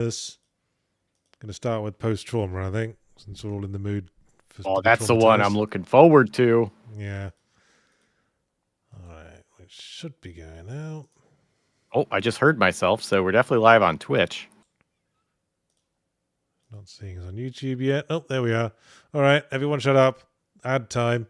this. Going to start with post-trauma, I think, since we're all in the mood. Oh, that's the one I'm looking forward to. Yeah. All right, it should be going out. Oh, I just heard myself, so we're definitely live on Twitch. Not seeing us on YouTube yet. Oh, there we are. All right, everyone shut up. Ad time.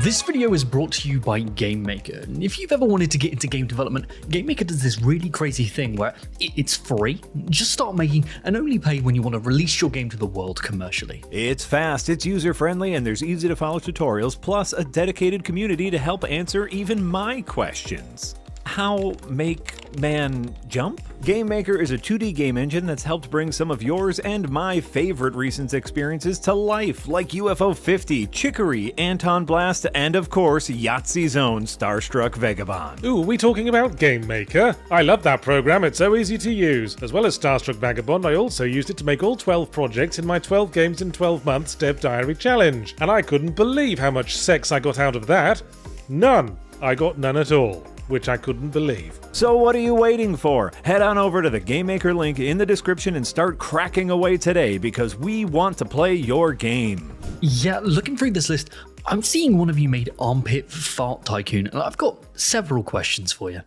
This video is brought to you by GameMaker. And if you've ever wanted to get into game development, GameMaker does this really crazy thing where it's free. Just start making and only pay when you want to release your game to the world commercially. It's fast, it's user-friendly, and there's easy-to-follow tutorials, plus a dedicated community to help answer even my questions. How make man jump? GameMaker is a 2D game engine that's helped bring some of yours and my favorite recent experiences to life, like UFO 50, Chicory, Anton Blast, and of course, Yahtzee's own Starstruck Vagabond. Ooh, are we talking about Game Maker? I love that program, it's so easy to use. As well as Starstruck Vagabond, I also used it to make all 12 projects in my 12 games in 12 months Dev Diary challenge. And I couldn't believe how much sex I got out of that. None. I got none at all. Which I couldn't believe. So what are you waiting for? Head on over to the GameMaker link in the description and start cracking away today, because we want to play your game. Yeah, looking through this list, I'm seeing one of you made Armpit Fart Tycoon, and I've got several questions for you.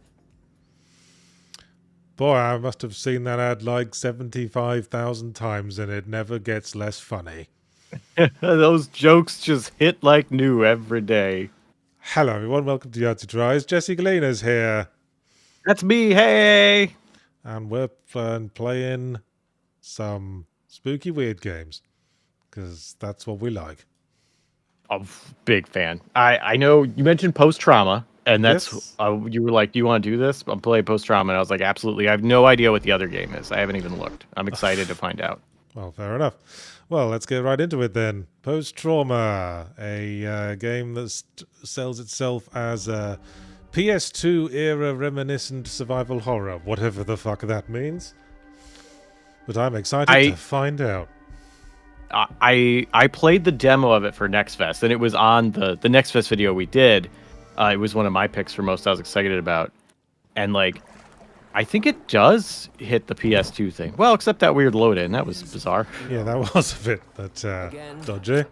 Boy, I must have seen that ad like 75,000 times and it never gets less funny. Those jokes just hit like new every day. Hello everyone, welcome to Yahtzee Tries. Jesse Galena's here. That's me, hey! And we're playing some spooky weird games. Because that's what we like. I'm a big fan. I know you mentioned post-trauma, and that's Yes. you were like, do you want to do this? I'm playing post-trauma, and I was like, absolutely. I have no idea what the other game is. I haven't even looked. I'm excited to find out. Well, fair enough. Well, let's get right into it then. Post-Trauma, a game that sells itself as a PS2 era reminiscent survival horror, whatever the fuck that means. But I'm excited to find out. I played the demo of it for Next Fest, and it was on the Next Fest video we did. It was one of my picks for most I was excited about. And like, I think it does hit the PS2 thing. Well, except that weird load in. That was bizarre. Yeah, that was a bit dodgy.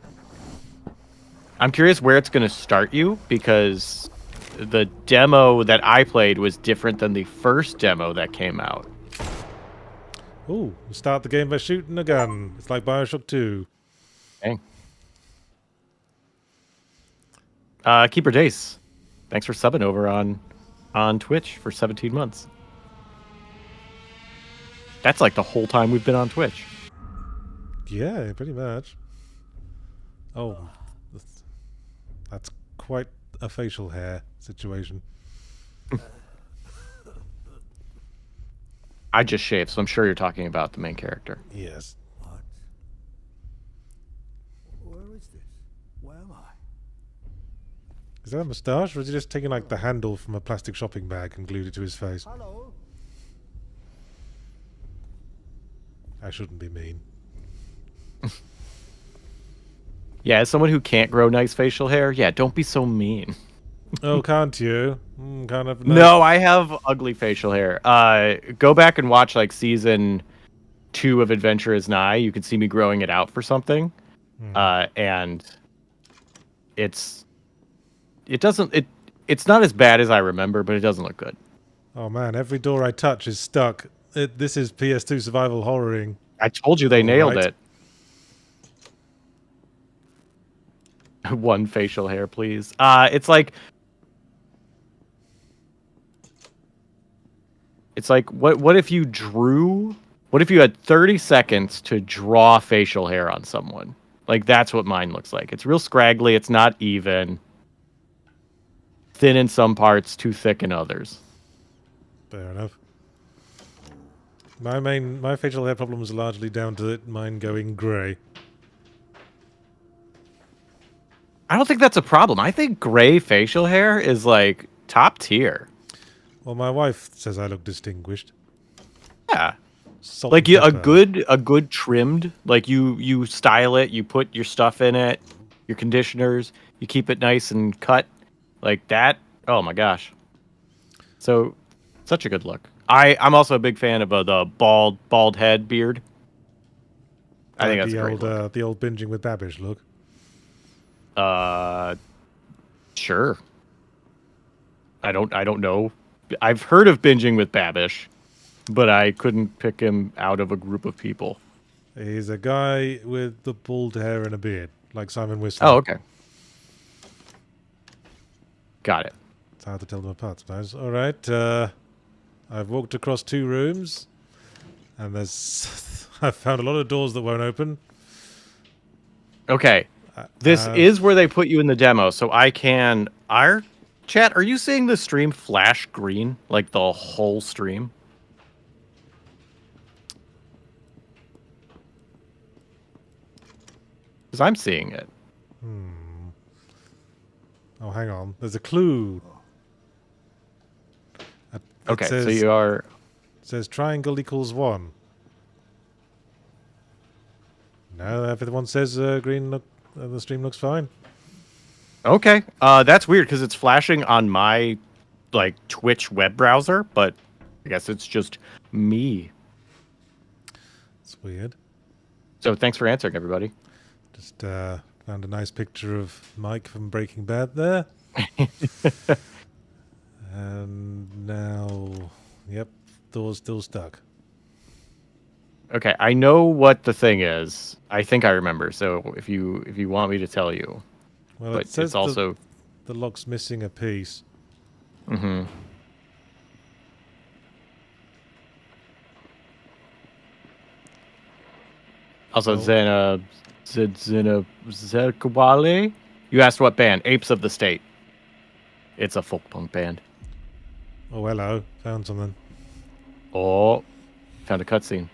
I'm curious where it's going to start you, because the demo that I played was different than the first demo that came out. Ooh, start the game by shooting a gun. It's like Bioshock 2. Dang. Keeper Jace, thanks for subbing over on Twitch for 17 months. That's like the whole time we've been on Twitch. Yeah, pretty much. Oh, that's quite a facial hair situation. I just shaved, so I'm sure you're talking about the main character. Yes. What? Where is this? Where am I? Is that a moustache, or is he just taking like the handle from a plastic shopping bag and glued it to his face? Hello? I shouldn't be mean. Yeah, as someone who can't grow nice facial hair, yeah, don't be so mean. Oh, can't you? Kind of. No, I have ugly facial hair. Go back and watch like season 2 of Adventure Is Nigh. You can see me growing it out for something, and it's not as bad as I remember, but it doesn't look good. Oh man, every door I touch is stuck. This is PS2 survival horroring. I told you they nailed right. it. One facial hair, please. It's like what if you drew? What if you had 30 seconds to draw facial hair on someone? Like, that's what mine looks like. It's real scraggly. It's not even. Thin in some parts, too thick in others. Fair enough. My facial hair problem was largely down to mine going grey. I don't think that's a problem. I think gray facial hair is like top tier. Well, my wife says I look distinguished. Yeah. Salt Like and a pepper. good trimmed, like you style it, you put your stuff in it, your conditioners, you keep it nice and cut like that. Oh my gosh. So such a good look. I'm also a big fan of the bald head beard. I think that's the great. old the old binging with Babish look. Sure. I don't know. I've heard of binging with Babish, but I couldn't pick him out of a group of people. He's a guy with the bald hair and a beard, like Simon Whistler. Oh, okay. Got it. It's hard to tell them apart sometimes. All right. I've walked across 2 rooms, and I've found a lot of doors that won't open. Okay. This is where they put you in the demo, so I can... Chat, are you seeing the stream flash green? Like the whole stream? Because I'm seeing it. Oh, hang on. There's a clue. Okay, so you are... It says triangle equals 1. No, everyone says green look. The stream looks fine. Okay, that's weird because it's flashing on my like Twitch web browser, but I guess it's just me. It's weird. So thanks for answering, everybody. Just found a nice picture of Mike from Breaking Bad there. And now, yep, door's still stuck. Okay, I know what the thing is. I think I remember. So if you want me to tell you, Well, but it says it's also the lock's missing a piece. Mm-hmm. Also, Oh. Zerkwale. You asked what band? Apes of the State. It's a folk punk band. Oh, hello. Found something. Oh, found a cutscene.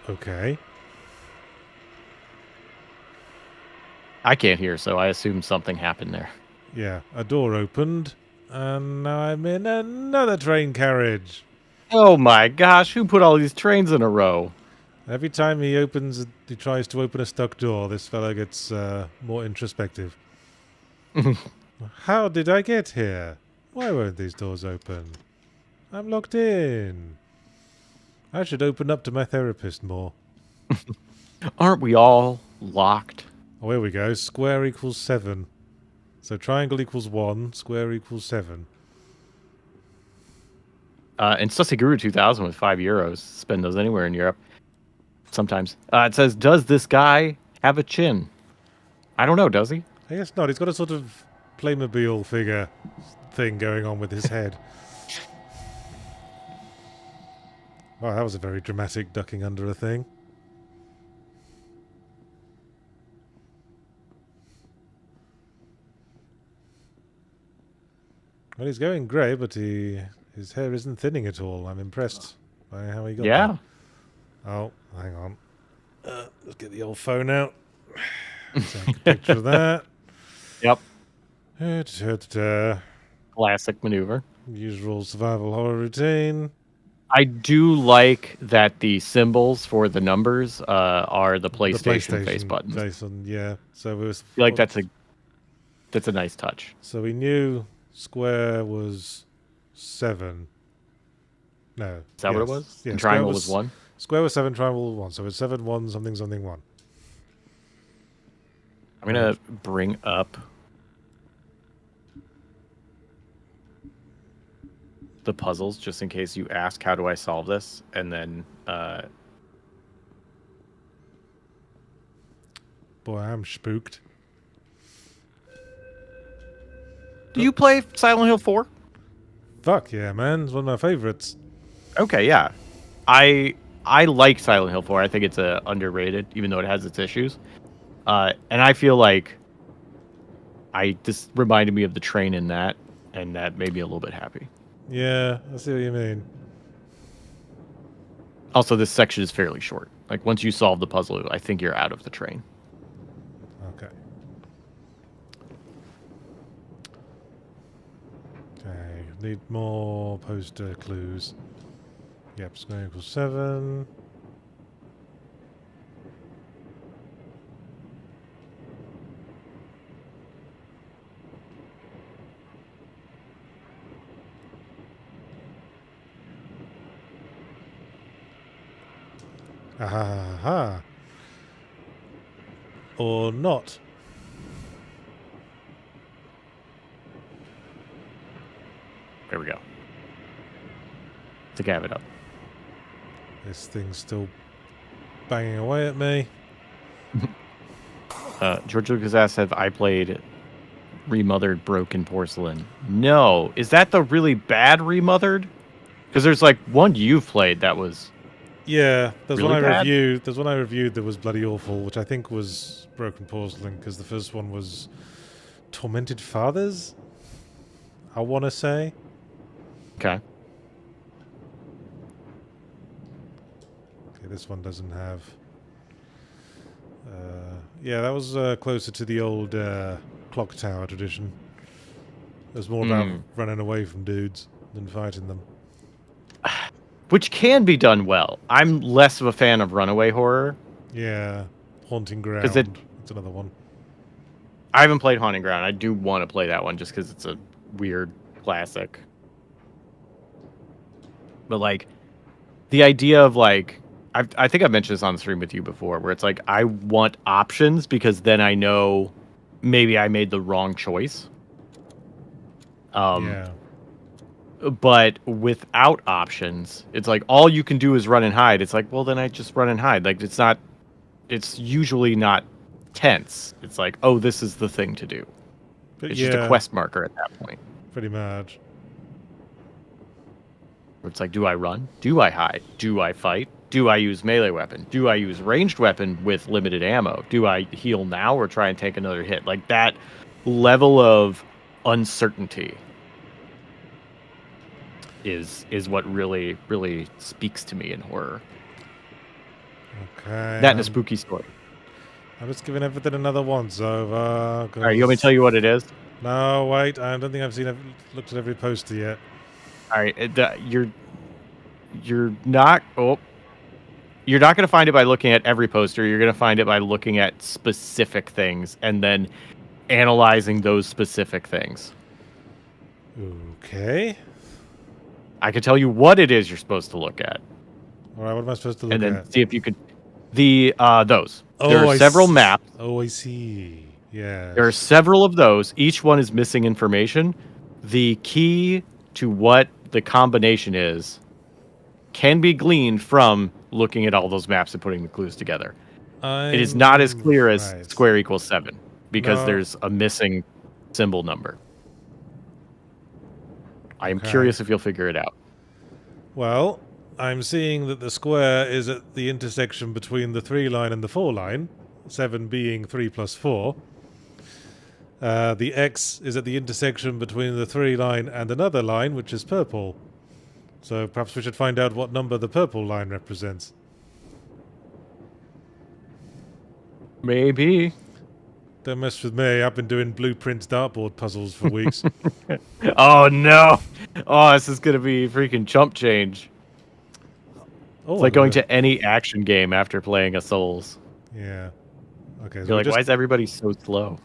Okay. I can't hear, so I assume something happened there. Yeah, a door opened, and now I'm in another train carriage. Oh my gosh, who put all these trains in a row? Every time he tries to open a stuck door, this fellow gets more introspective. How did I get here? Why won't these doors open? I'm locked in. I should open up to my therapist more. Aren't we all locked? Oh, here we go. Square equals 7. So triangle equals 1, square equals 7. And Susiguru 2000 with €5. Spend those anywhere in Europe. Sometimes. It says, does this guy have a chin? I don't know, does he? I guess not. He's got a sort of Playmobil figure thing going on with his head. Wow, that was a very dramatic ducking under a thing. Well, he's going grey, but his hair isn't thinning at all. I'm impressed by how he got Yeah. that. Oh, hang on. Let's get the old phone out. Take a picture of that. Yep. Da-da-da-da. Classic maneuver. Usual survival horror routine. I do like that the symbols for the numbers are the PlayStation face buttons. Jason, yeah. So it was. I feel like that's a nice touch. So we knew square was 7. No. Is that what it was? Yeah, And triangle was 1? Square was 7, triangle was 1. So it's 7, 1, something, something, 1. I'm going to bring up the puzzles just in case you ask, how do I solve this? And then... Boy, I'm spooked. Do you play Silent Hill 4? Fuck yeah, man. It's one of my favorites. Okay, yeah. I like Silent Hill 4. I think it's underrated, even though it has its issues. And I feel like this reminded me of the train in that, and that made me a little bit happy. Yeah, I see what you mean. Also, this section is fairly short. Like, once you solve the puzzle, I think you're out of the train. Okay. Okay, need more poster clues. Yep, square equals 7. Aha. Or not. There we go. To gab it up. This thing's still banging away at me. George Lucas asks, have I played Remothered Broken Porcelain? No. Is that the really bad Remothered? Because there's like one you've played that was... Yeah, there's really one I bad? reviewed. There's one I reviewed that was bloody awful, which I think was Broken Porcelain, because the first one was Tormented Fathers, I want to say. Okay. Okay, this one doesn't have... yeah, that was closer to the old clock tower tradition. It was more about running away from dudes than fighting them. Which can be done well. I'm less of a fan of runaway horror. Yeah, Haunting Ground. It's another one. I haven't played Haunting Ground. I do want to play that one just because it's a weird classic. But like, the idea of like, I think I've mentioned this on the stream with you before, where it's like I want options because then I know maybe I made the wrong choice. Yeah. But without options, it's like all you can do is run and hide. It's like, well, then I just run and hide. Like it's usually not tense. It's like, oh, this is the thing to do. But It's just a quest marker at that point. Pretty much. Where it's like, do I run? Do I hide? Do I fight? Do I use melee weapon? Do I use ranged weapon with limited ammo? Do I heal now or try and take another hit? Like that level of uncertainty is what really, really speaks to me in horror. Okay. That and a spooky story. I'm just giving everything another once over. All right, you want me to tell you what it is? No, wait. I don't think I've looked at every poster yet. All right, you're not. Oh, you're not going to find it by looking at every poster. You're going to find it by looking at specific things and then analyzing those specific things. Okay. I can tell you what it is you're supposed to look at. All right, what am I supposed to look And then at? see if you could... Those. Oh, there are several maps. Oh, I see. Yeah. There are several of those. Each one is missing information. The key to what the combination is can be gleaned from looking at all those maps and putting the clues together. It is not as clear as square equals 7 because there's a missing symbol number. I am curious if you'll figure it out. Well, I'm seeing that the square is at the intersection between the 3 line and the 4 line, 7 being 3 plus 4. The X is at the intersection between the 3 line and another line, which is purple. So perhaps we should find out what number the purple line represents. Maybe. Don't mess with me. I've been doing blueprints dartboard puzzles for weeks. Oh, no. Oh, this is going to be freaking chump change. It's like going to any action game after playing a Souls. Yeah. Okay. So you're like, why is everybody so slow?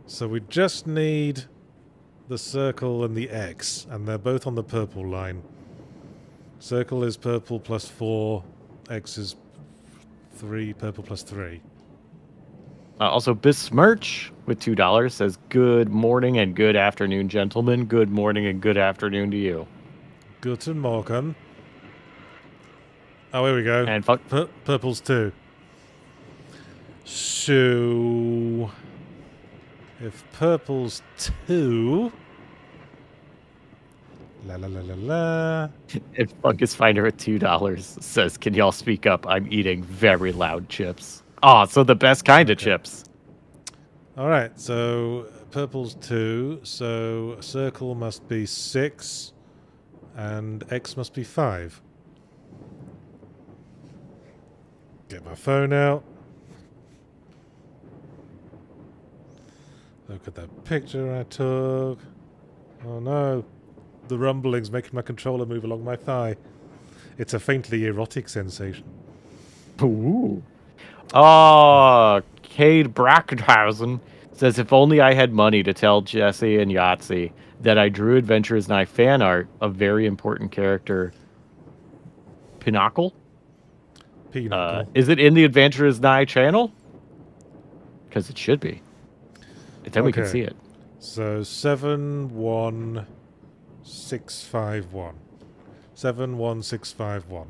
So we just need the circle and the X, and they're both on the purple line. Circle is purple plus 4, X is 3, purple plus 3. Also, Besmirch with $2 says, good morning and good afternoon, gentlemen. Good morning and good afternoon to you. Guten Morgen. Oh, here we go. And purple's 2. So, if purple's 2... La la la la la. If Fungus Finder with $2 says, can y'all speak up? I'm eating very loud chips. Oh, so the best kind of chips. Alright, so purple's 2, so circle must be 6, and X must be 5. Get my phone out. Look at that picture I took. Oh no. The rumbling's making my controller move along my thigh. It's a faintly erotic sensation. Ooh. Oh, Cade Brackenhausen says, if only I had money to tell Jesse and Yahtzee that I drew Adventures Night fan art of very important character Pinnacle. Pinochle. Is it in the Adventure is Nigh channel? Because it should be. Then we can Okay. see it. So 71651. 71651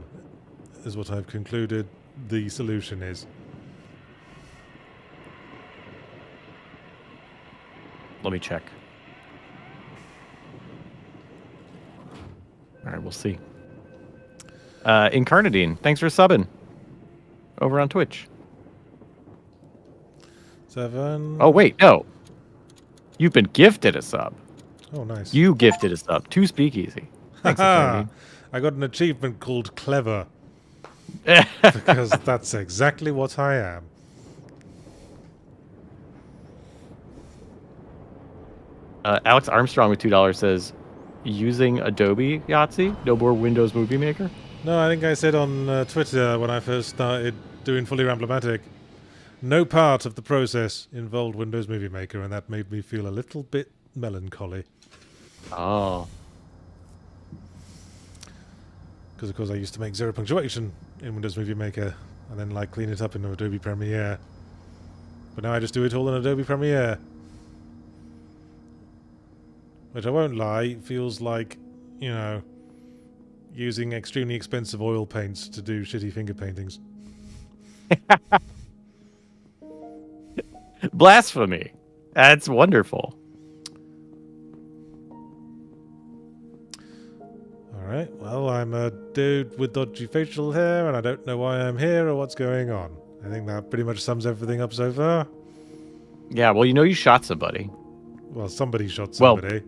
is what I've concluded the solution is. Let me check. All right, we'll see. Incarnadine, thanks for subbing over on Twitch. 7. Oh, wait, no. You've been gifted a sub. Oh, nice. You gifted a sub. 2 Speakeasy. Thanks, Haha! Incarnadine. I got an achievement called Clever. Because that's exactly what I am. Alex Armstrong with $2 says, using Adobe Yahtzee, no more Windows Movie Maker. No, I think I said on Twitter when I first started doing Fully Ramblematic, no part of the process involved Windows Movie Maker, and that made me feel a little bit melancholy. Oh. Because, of course, I used to make zero punctuation in Windows Movie Maker, and then, like, clean it up in Adobe Premiere. But now I just do it all in Adobe Premiere. Which, I won't lie, feels like, you know, using extremely expensive oil paints to do shitty finger paintings. Blasphemy. That's wonderful. Alright, well, I'm a dude with dodgy facial hair, and I don't know why I'm here or what's going on. I think that pretty much sums everything up so far. Yeah, well, you know you shot somebody. Well, somebody shot somebody.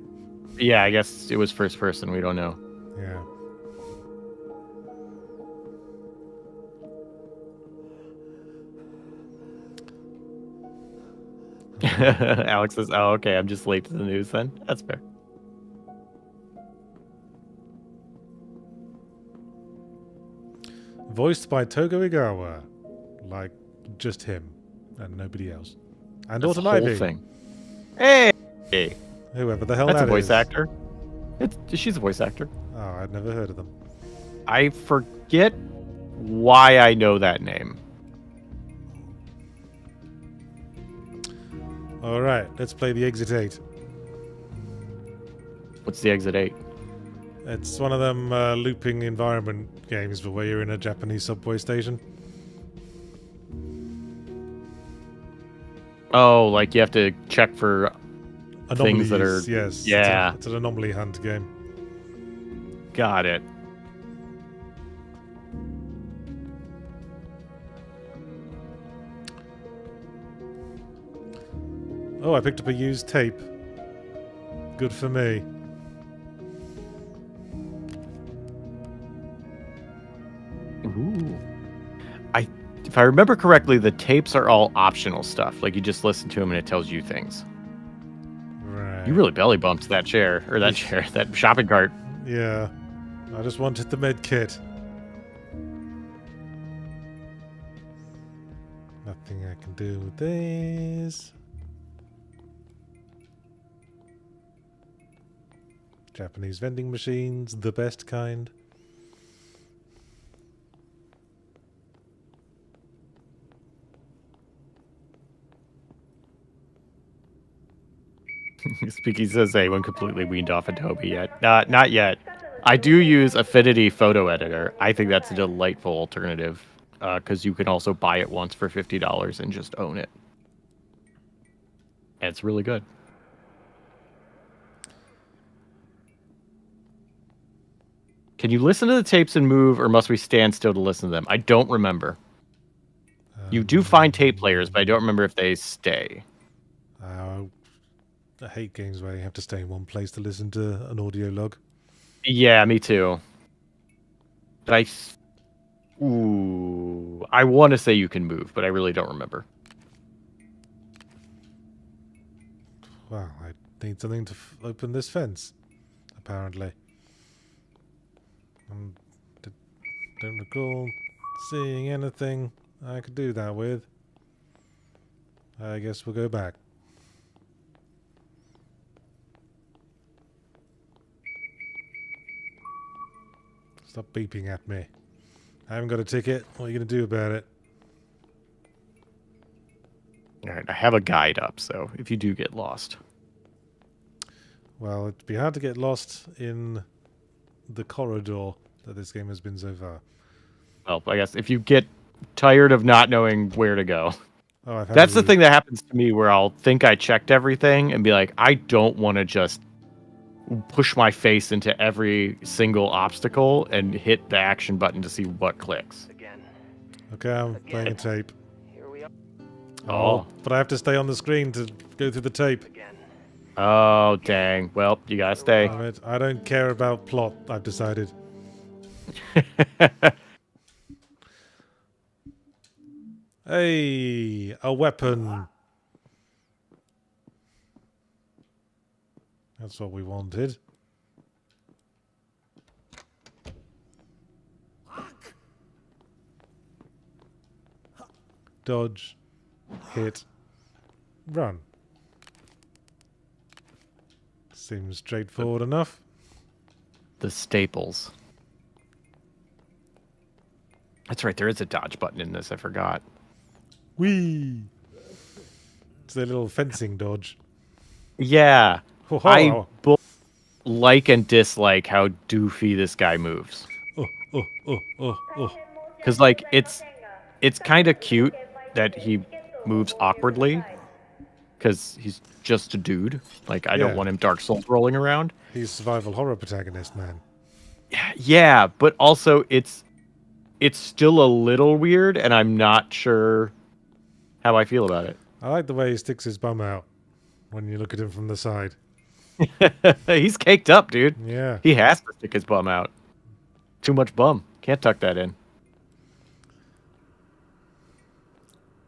Yeah, I guess it was first person. We don't know. Yeah. Alex says, oh, okay, I'm just late to the news then. That's fair. Voiced by Togo Igawa. Like, just him. And nobody else. And That's Autumn the whole Ivy. thing. Hey! Whoever the hell That's that a voice is. actor. She's a voice actor. Oh, I'd never heard of them. I forget why I know that name. Alright, let's play the Exit 8. What's the Exit 8? It's one of them looping environment games for where you're in a Japanese subway station. Oh, like you have to check for Anomalies, things that are... yes. Yeah. It's an anomaly hunt game. Got it. Oh, I picked up a used tape. Good for me. Ooh. If I remember correctly, the tapes are all optional stuff. Like you just listen to them and it tells you things. Right. You really belly bumped that chair, or that chair, that shopping cart. Yeah. I just wanted the med kit. Nothing I can do with this. Japanese vending machines, the best kind. Speaky says anyone completely weaned off Adobe yet. Not yet. I do use Affinity Photo Editor. I think that's a delightful alternative because you can also buy it once for $50 and just own it. And it's really good. Can you listen to the tapes and move, or must we stand still to listen to them? I don't remember. You do find tape players, but I don't remember if they stay. I hate games where you have to stay in one place to listen to an audio log. Yeah, me too. But I want to say you can move, but I really don't remember. Wow, I need something to open this fence, apparently. Don't recall seeing anything I could do that with. I guess we'll go back. Stop beeping at me. I haven't got a ticket. What are you going to do about it? All right, I have a guide up, so if you do get lost. Well, it'd be hard to get lost in the corridor that this game has been so far. Well, I guess if you get tired of not knowing where to go. Oh, I've had That's to the thing that happens to me where I'll think I checked everything and be like, I don't want to just push my face into every single obstacle and hit the action button to see what clicks. Okay, I'm playing a tape. Oh. But I have to stay on the screen to go through the tape. Oh, dang. Well, you gotta stay. Damn it. I don't care about plot, I've decided. Hey, a weapon. That's what we wanted. Dodge. Hit. Run. Seems straightforward enough. The staples. That's right, there is a dodge button in this, I forgot. Whee! It's a little fencing dodge. Yeah. Ho, ho. I both like and dislike how doofy this guy moves. Oh. Because, like, it's kind of cute that he moves awkwardly. Because he's just a dude. Like, I don't Yeah. want him Dark Souls rolling around. He's survival horror protagonist, man. Yeah, but also it's still a little weird, and I'm not sure how I feel about it. I like the way he sticks his bum out when you look at him from the side. He's caked up, dude. Yeah. He has to stick his bum out. Too much bum. Can't tuck that in.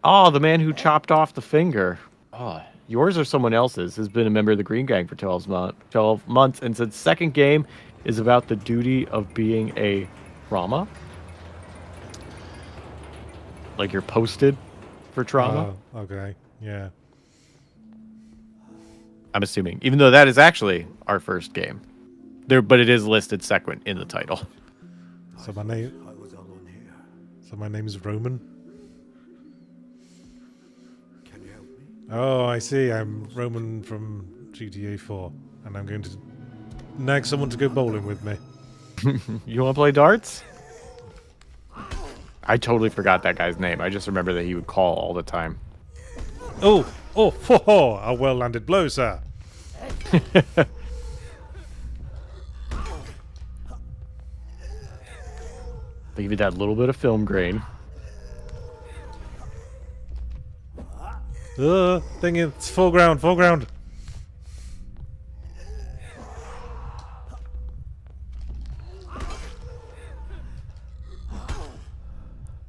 Oh, the man who chopped off the finger. Oh, yours or someone else's has been a member of the Green Gang for 12 months and said second game is about the duty of being a trauma. Like you're posted for trauma. Oh, okay. Yeah. I'm assuming, even though that is actually our first game, but it is listed second in the title. So my name. I was alone here. So my name is Roman. Can you help me? Oh, I see. I'm Roman from GTA 4, and I'm going to nag someone to go bowling with me. You want to play darts? I totally forgot that guy's name. I just remember that he would call all the time. Oh, ho, ho, a well-landed blow, sir. They give you that little bit of film grain. Thing it's foreground.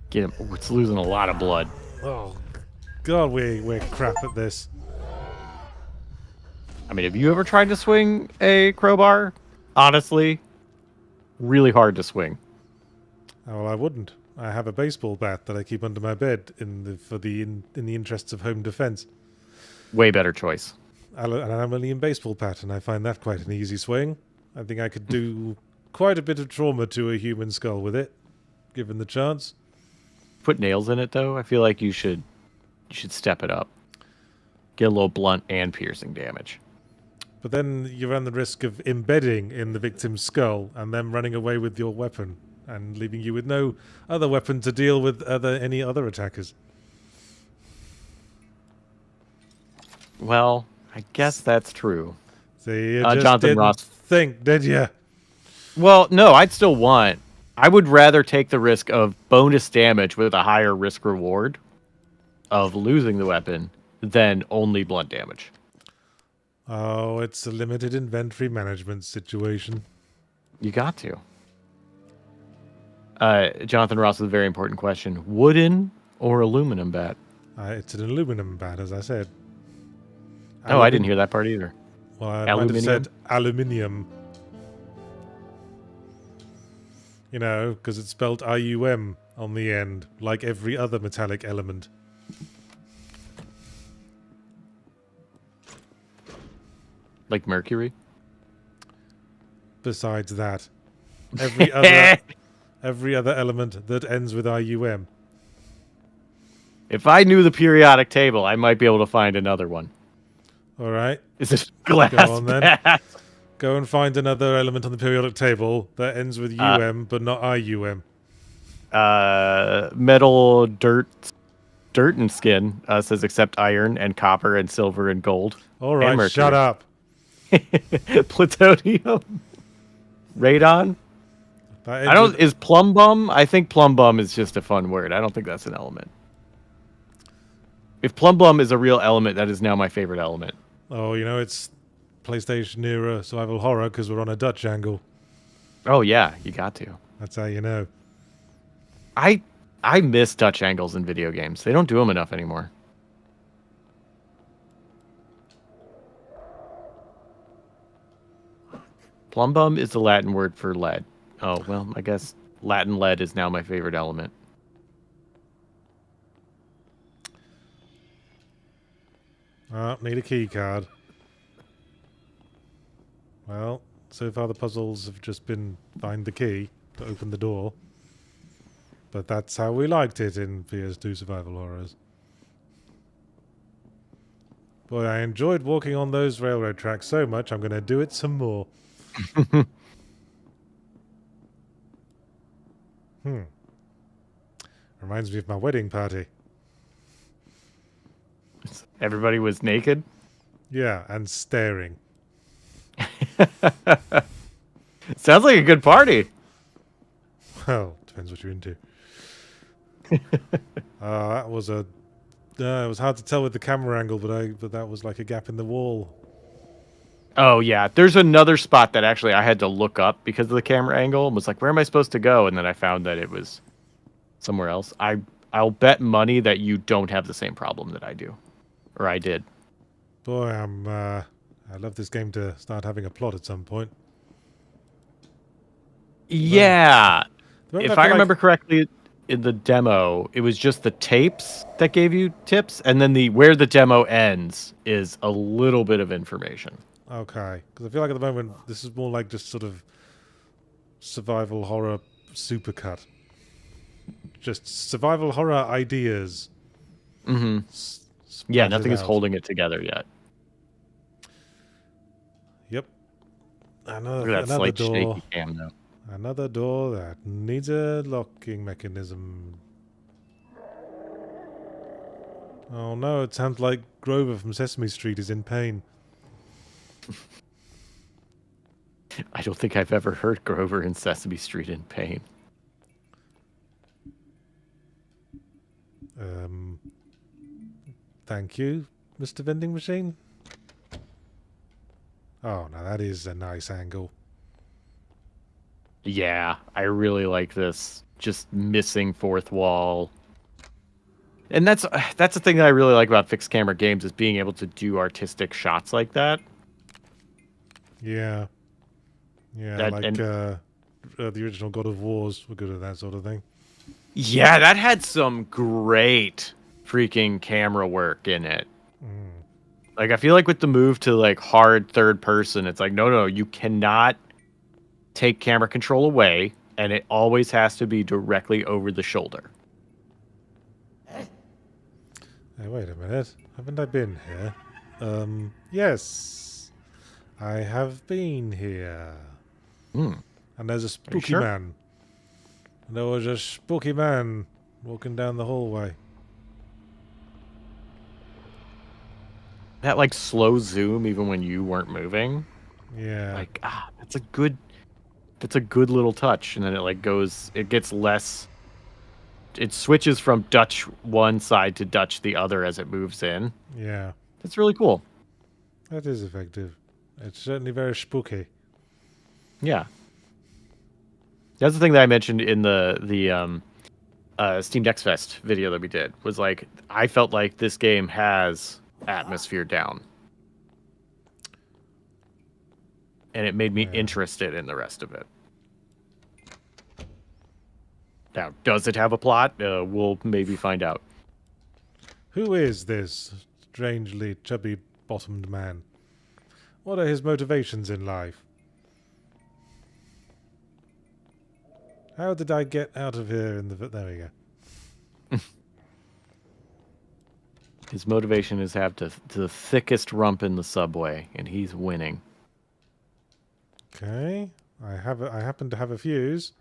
Get him. Oh, it's losing a lot of blood. Oh, God, we're crap at this. I mean, have you ever tried to swing a crowbar? Honestly, really hard to swing. Oh, well, I wouldn't. I have a baseball bat that I keep under my bed in the interests of home defense. Way better choice. And I'm only in baseball bat, and I find that quite an easy swing. I think I could do quite a bit of trauma to a human skull with it, given the chance. Put nails in it though. I feel like you should step it up. Get a little blunt and piercing damage. But then you run the risk of embedding in the victim's skull and them running away with your weapon and leaving you with no other weapon to deal with any other attackers. Well, I guess that's true. See, you just Jonathan didn't Ross. think, did you? Well, no, I would rather take the risk of bonus damage with a higher risk reward of losing the weapon than only blunt damage. Oh, it's a limited inventory management situation. You got to. Jonathan Ross is a very important question. Wooden or aluminum bat? It's an aluminum bat, as I said. Oh, I didn't hear that part either. Well, I might have said aluminium. You know, because it's spelled IUM on the end, like every other metallic element. Like mercury? Besides that, every other element that ends with IUM. If I knew the periodic table, I might be able to find another one. All right. Is it glass Go on then. bat? Go and find another element on the periodic table that ends with UM but not IUM. Metal, dirt and skin says except iron and copper and silver and gold. All right, and shut up. Plutonium. Radon. That I don't. ends Is plum bum? I think plum bum is just a fun word. I don't think that's an element. If plum bum is a real element, that is now my favorite element. Oh, you know, it's PlayStation era survival horror because we're on a Dutch angle. Oh yeah, you got to. That's how you know. I miss Dutch angles in video games. They don't do them enough anymore. Plum bum is the Latin word for lead. Oh, well, I guess Latin lead is now my favorite element. Need a key card. Well, so far the puzzles have just been find the key to open the door. But that's how we liked it in PS2 survival horrors. Boy, I enjoyed walking on those railroad tracks so much, I'm going to do it some more. Reminds me of my wedding party. Everybody was naked? Yeah, and staring. Sounds like a good party. Well, depends what you're into. That was a... it was hard to tell with the camera angle, but that was like a gap in the wall. Oh, yeah. There's another spot that actually I had to look up because of the camera angle and was like, where am I supposed to go? And then I found that it was somewhere else. I'll bet money that you don't have the same problem that I do. Or I did. Boy, I'd love this game to start having a plot at some point. Yeah. Don't If I remember correctly, in the demo, it was just the tapes that gave you tips, and then where the demo ends is a little bit of information. Okay, because I feel like at the moment this is more like just sort of survival horror supercut. Just survival horror ideas. Mm-hmm. Yeah, Splattered nothing is out. holding it together yet. Yep. Look Another at that slight door. shaky cam, though. Another door that needs a locking mechanism. Oh no, it sounds like Grover from Sesame Street is in pain. I don't think I've ever heard Grover in Sesame Street in pain. Thank you, Mr. Vending Machine. Oh, now that is a nice angle. Yeah, I really like this. Just missing fourth wall. And that's the thing that I really like about fixed camera games is being able to do artistic shots like that. Yeah. Yeah, the original God of Wars were good at that sort of thing. Yeah, that had some great freaking camera work in it. Like, I feel like with the move to, like, hard third person, it's like, no, you cannot take camera control away, and it always has to be directly over the shoulder. Hey, wait a minute. Haven't I been here? Yes. I have been here. And there's a spooky sure? man. There was a spooky man walking down the hallway. That, like, slow zoom even when you weren't moving. Yeah. Like, that's a good little touch. And then it, like, it gets less... It switches from Dutch one side to Dutch the other as it moves in. Yeah. That's really cool. That is effective. It's certainly very spooky. Yeah. That's the thing that I mentioned in the Steam Next Fest video that we did. Was like, I felt like this game has atmosphere down. And it made me interested in the rest of it. Now, does it have a plot? We'll maybe find out. Who is this strangely chubby-bottomed man? What are his motivations in life? How did I get out of here in the... There we go. His motivation is to have the thickest rump in the subway, and he's winning. Okay. I happen to have a fuse.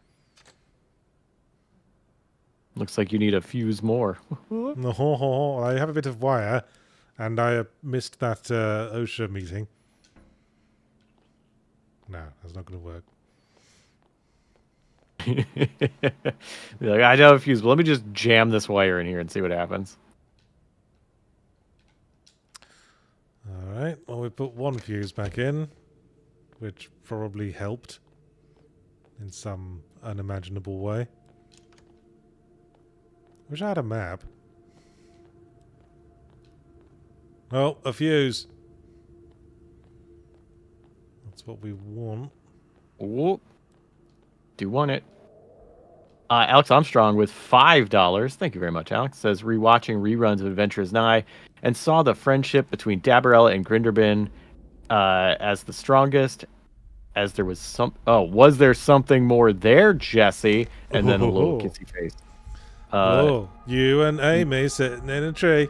Looks like you need a fuse more. No, I have a bit of wire, and I missed that OSHA meeting. No, that's not going to work. Be like, I don't have a fuse, but let me just jam this wire in here and see what happens. All right. Well, we put one fuse back in, which probably helped in some unimaginable way. Wish I had a map. Oh, a fuse. That's what we want. Ooh. Do want it. Alex Armstrong with $5. Thank you very much, Alex. Says rewatching reruns of Adventures Nigh and saw the friendship between Dabarella and Grinderbin as the strongest. As there was was there something more there, Jesse? And then a little kissy face. Oh, you and Amy sitting in a tree.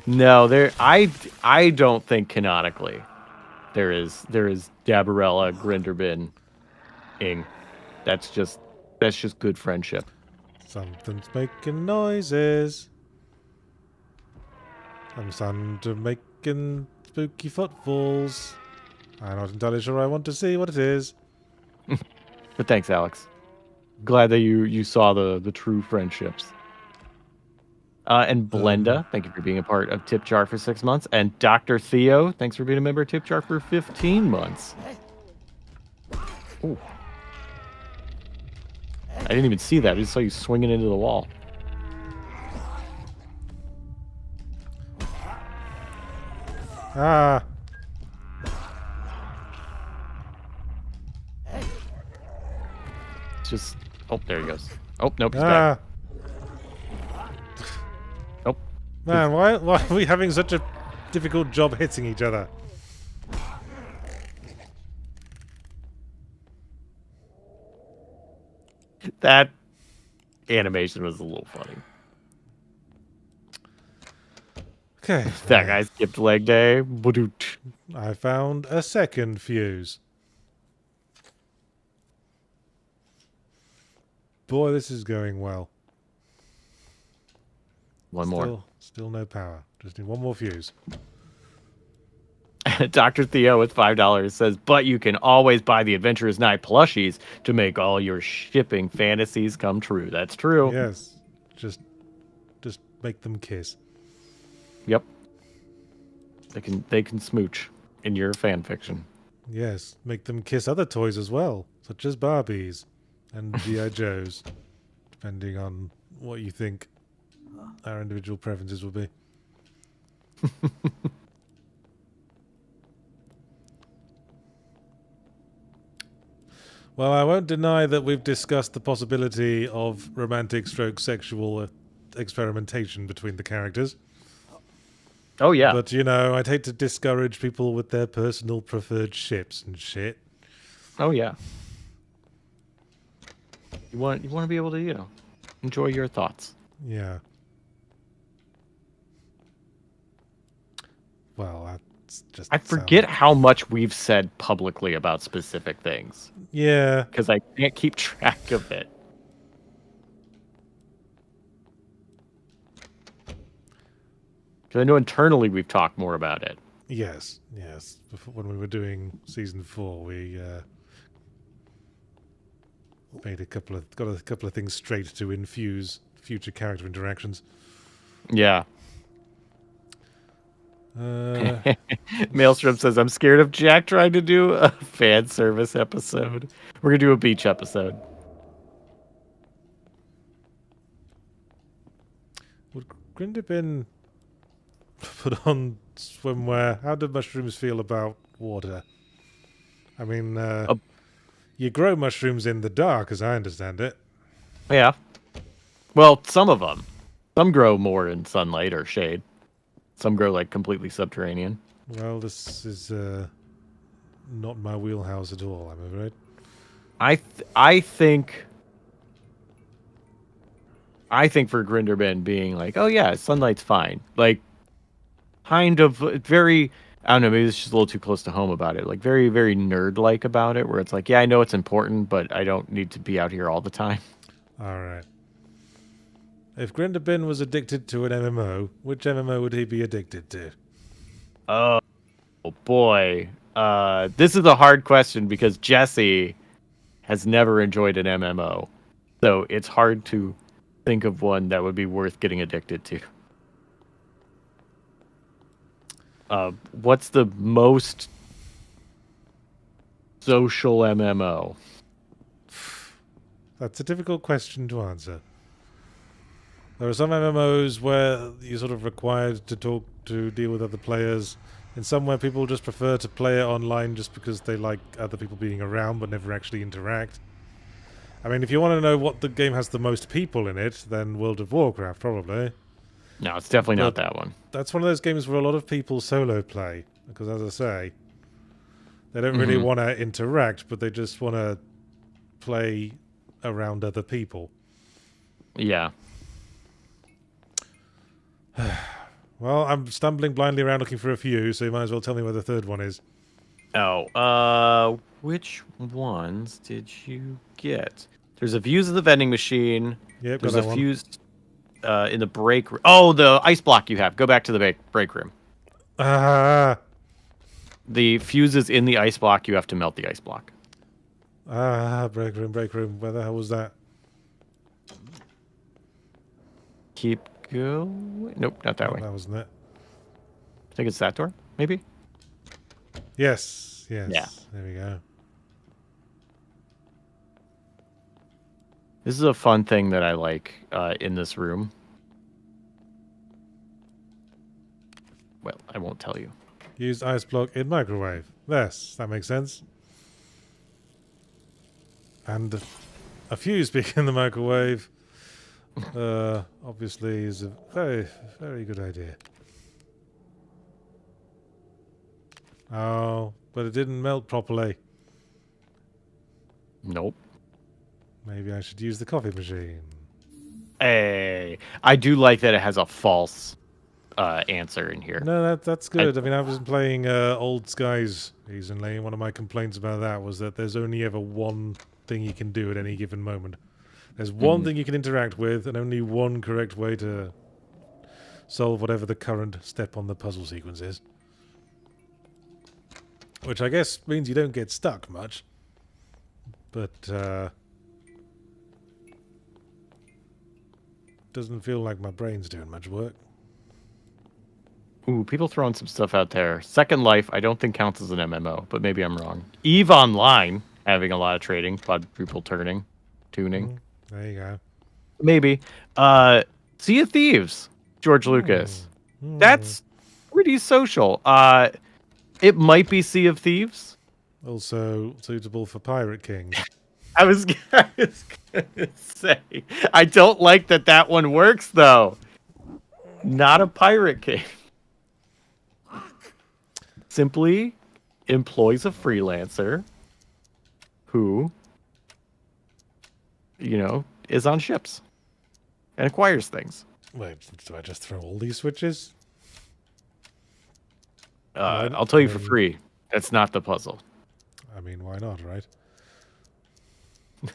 No, I don't think canonically there is Dabarella Grinderbin ing. That's just good friendship. Something's making noises. I'm starting to making spooky footfalls. I'm not entirely sure I want to see what it is. But thanks, Alex. Glad that you saw the true friendships. And Blenda, thank you for being a part of Tip Jar for 6 months. And Dr. Theo, thanks for being a member of Tip Jar for 15 months. Ooh. I didn't even see that. I just saw you swinging into the wall. Ah. It's just... Oh, there he goes. Oh, nope, he's back. Nope. Man, why are we having such a difficult job hitting each other? That animation was a little funny. Okay. That guy skipped leg day. Badoot. I found a second fuse. Boy, this is going well. One more. Still no power. Just need one more fuse. Dr. Theo with $5 says, but you can always buy the Adventurers Night plushies to make all your shipping fantasies come true. That's true. Yes. Just make them kiss. Yep. They can smooch in your fan fiction. Yes. Make them kiss other toys as well, such as Barbies and G.I. Joes, depending on what you think our individual preferences will be. Well, I won't deny that we've discussed the possibility of romantic stroke sexual experimentation between the characters. Oh, yeah. But, you know, I'd hate to discourage people with their personal preferred ships and shit. Oh, yeah. You want to be able to, you know, enjoy your thoughts. Yeah. Well, that's just... I forget how much we've said publicly about specific things. Yeah. Because I can't keep track of it. Because I know internally we've talked more about it. Yes. Before, when we were doing season 4, we got a couple of things straight to infuse future character interactions. Yeah. Maelstrom says, I'm scared of Jack trying to do a fan service episode. We're going to do a beach episode. Would Grinderbin put on swimwear? How do mushrooms feel about water? I mean, you grow mushrooms in the dark, as I understand it. Yeah. Well, some of them. Some grow more in sunlight or shade. Some grow like completely subterranean. Well, this is not my wheelhouse at all, I'm afraid. I think for Grinderbin being like, oh yeah, sunlight's fine. Like, kind of very, I don't know, maybe it's just a little too close to home about it. Like very, very nerd-like about it, where it's like, yeah, I know it's important, but I don't need to be out here all the time. All right. If Grinderbin was addicted to an MMO, which MMO would he be addicted to? Oh boy. This is a hard question because Jesse has never enjoyed an MMO. So it's hard to think of one that would be worth getting addicted to. What's the most social MMO? That's a difficult question to answer. There are some MMOs where you're sort of required to talk to deal with other players. In some where people just prefer to play it online just because they like other people being around but never actually interact. I mean, if you want to know what the game has the most people in it, then World of Warcraft, probably. No, it's definitely not that one. That's one of those games where a lot of people solo play. Because, as I say, they don't really want to interact, but they just want to play around other people. Yeah. Well, I'm stumbling blindly around looking for a few, so you might as well tell me where the third one is. Oh, which ones did you get? There's a Views of the vending machine. Yep, There's got a that one. Fuse in the break room. Oh, the ice block you have. Go back to the break room. Ah, The fuse is in the ice block. You have to melt the ice block. break room, break room. Where the hell was that? Keep going. Nope, not that way. That wasn't it. I think it's that door, maybe? Yes, yes. Yeah. There we go. This is a fun thing that I like in this room. Well, I won't tell you. Use ice block in microwave. Yes, that makes sense. And a fuse being in the microwave, obviously, is a very, very good idea. Oh, but it didn't melt properly. Nope. Maybe I should use the coffee machine. Hey, I do like that it has a false answer in here. No, that's good. I mean, I was playing Old Skies recently, and one of my complaints about that was that there's only ever one thing you can do at any given moment. There's one thing you can interact with, and only one correct way to solve whatever the current step on the puzzle sequence is. Which I guess means you don't get stuck much. But, doesn't feel like my brain's doing much work. Ooh, people throwing some stuff out there. Second Life, I don't think counts as an MMO, but maybe I'm wrong. EVE Online, having a lot of trading, quadruple tuning. There you go. Maybe. Sea of Thieves, George Lucas. That's pretty social. It might be Sea of Thieves. Also suitable for Pirate Kings. I was gonna say, I don't like that one works, though. Not a pirate king. Simply employs a freelancer who, is on ships and acquires things. Wait, do I just throw all these switches? I'll tell you for free. That's not the puzzle. I mean, why not, right?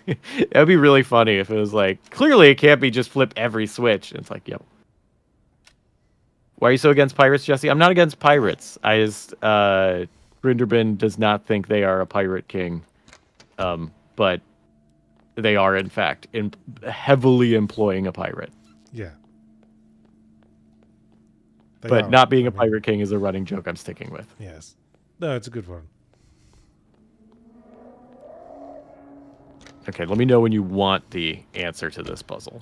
That'd be really funny if it was like, clearly it can't be just flip every switch. It's like, yep. Why are you so against pirates, Jesse? I'm not against pirates. I just, Grinderbin does not think they are a pirate king. But they are, in fact, heavily employing a pirate. Yeah. But not being a pirate king is a running joke I'm sticking with. Yes. No, it's a good one. Okay, let me know when you want the answer to this puzzle.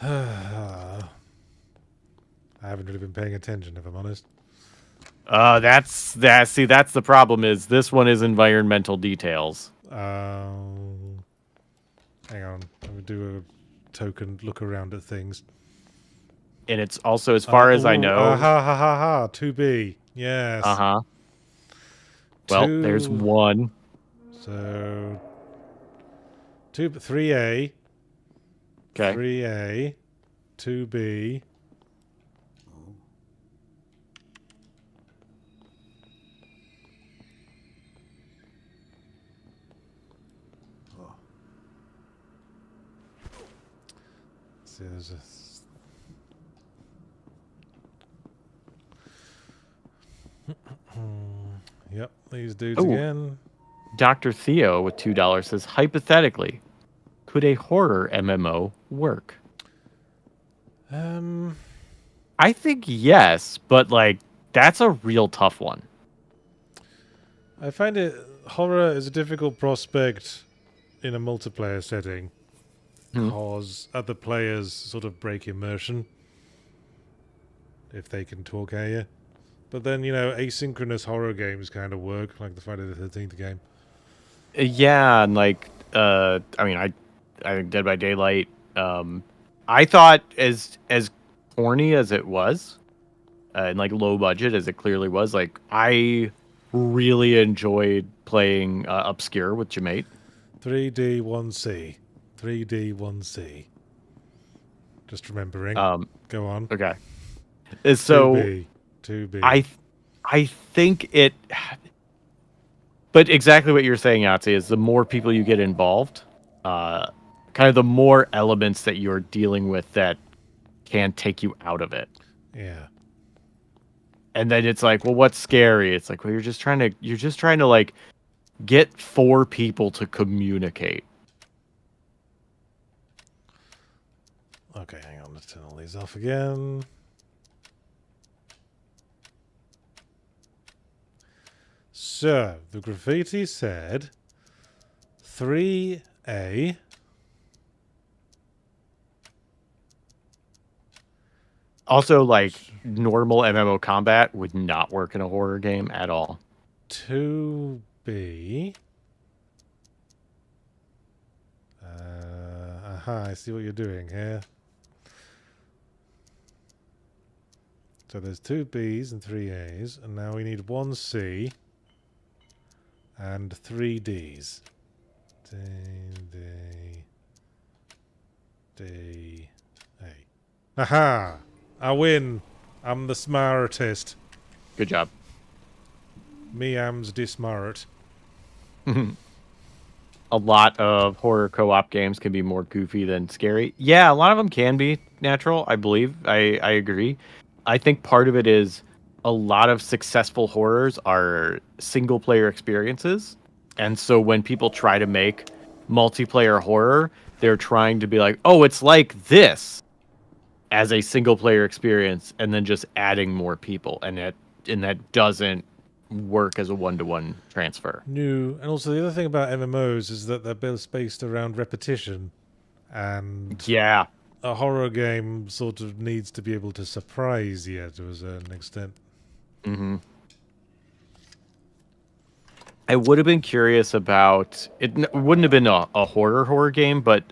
I haven't really been paying attention, if I'm honest. That's the problem is this one is environmental details. Hang on. Let me do a token look around at things. And it's also, as far as I know... Ha ha ha ha. 2B. Yes. Uh-huh. Well, there's one. So... 3A. Okay. 3A. 2B. See, there's a... Yep, these dudes Ooh. again. Dr. Theo with $2 says, hypothetically, could a horror MMO work? I think yes, but like that's a real tough one. I find it horror is a difficult prospect in a multiplayer setting because other players sort of break immersion if they can talk at you. But then, you know, asynchronous horror games kind of work, like the Friday the 13th game. Yeah, and like I mean I think Dead by Daylight I thought as corny as it was and like low budget as it clearly was, like I really enjoyed playing Obscure with Jemate. 3D1C. 3D1C. Just remembering. Go on. Okay. So 2B. 2B. I think it, but exactly what you're saying, Yahtzee, is the more people you get involved, kind of the more elements that you're dealing with that can take you out of it. Yeah. And then it's like, well, what's scary? It's like, well, you're just trying to like get 4 people to communicate. Okay, hang on. Let's turn all these off again. So, the graffiti said 3A. Also, like, normal MMO combat would not work in a horror game at all. 2B. I see what you're doing here. So there's 2 Bs and 3 As, and now we need 1 C and 3 Ds. D, A. Aha! I win! I'm the smartest. Good job. Me am's dismart. A lot of horror co-op games can be more goofy than scary. Yeah, a lot of them can be natural, I believe. I agree. I think part of it is a lot of successful horrors are single player experiences. And so when people try to make multiplayer horror, they're trying to be like, oh, it's like this as a single player experience, and then just adding more people. And that doesn't work as a one-to-one transfer. No, and also the other thing about MMOs is that they're based around repetition. And Yeah. a horror game sort of needs to be able to surprise you to a certain extent. Mm-hmm. I would have been curious about it. Wouldn't have been a horror game, but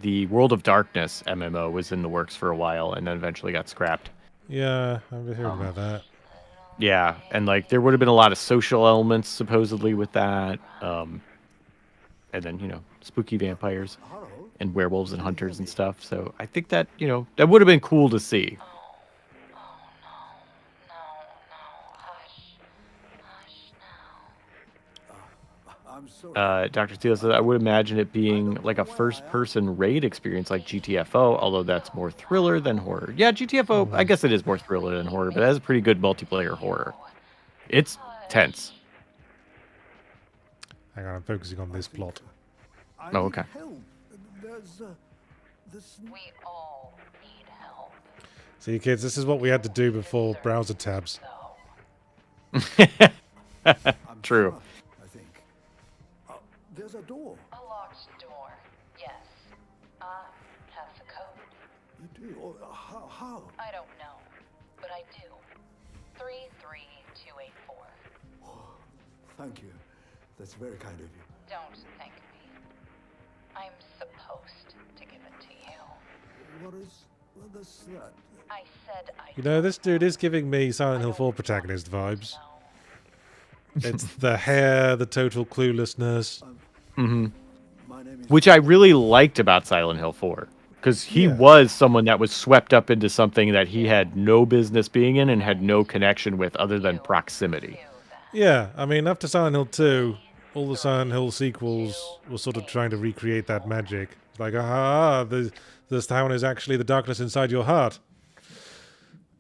the World of Darkness MMO was in the works for a while and then eventually got scrapped. Yeah, I've been hearing about that. Yeah, and like there would have been a lot of social elements supposedly with that, and then spooky vampires and werewolves and hunters and stuff. So I think that that would have been cool to see. Dr. Steele says, I would imagine it being like a first-person raid experience like GTFO, although that's more thriller than horror. Yeah, GTFO, I guess it is more thriller than horror, but it has a pretty good multiplayer horror. It's tense. Hang on, I'm focusing on this plot. Oh, okay. We all need help. See, kids, this is what we had to do before browser tabs. True. I think. There's a door. A locked door. Yes. I have the code. You do? Oh, how? I don't know, but I do. 33284. Thank you. That's very kind of you. Don't thank me. I'm supposed to give it to you. What is that? I said I. You know, this dude is giving me Silent Hill 4 protagonist vibes. It's the hair, the total cluelessness. Mm-hmm. My Which I really liked about Silent Hill 4. Because he was someone that was swept up into something that he had no business being in and had no connection with other than proximity. Yeah, I mean, after Silent Hill 2, all the Silent Hill sequels were sort of trying to recreate that magic. Like, this town is actually the darkness inside your heart.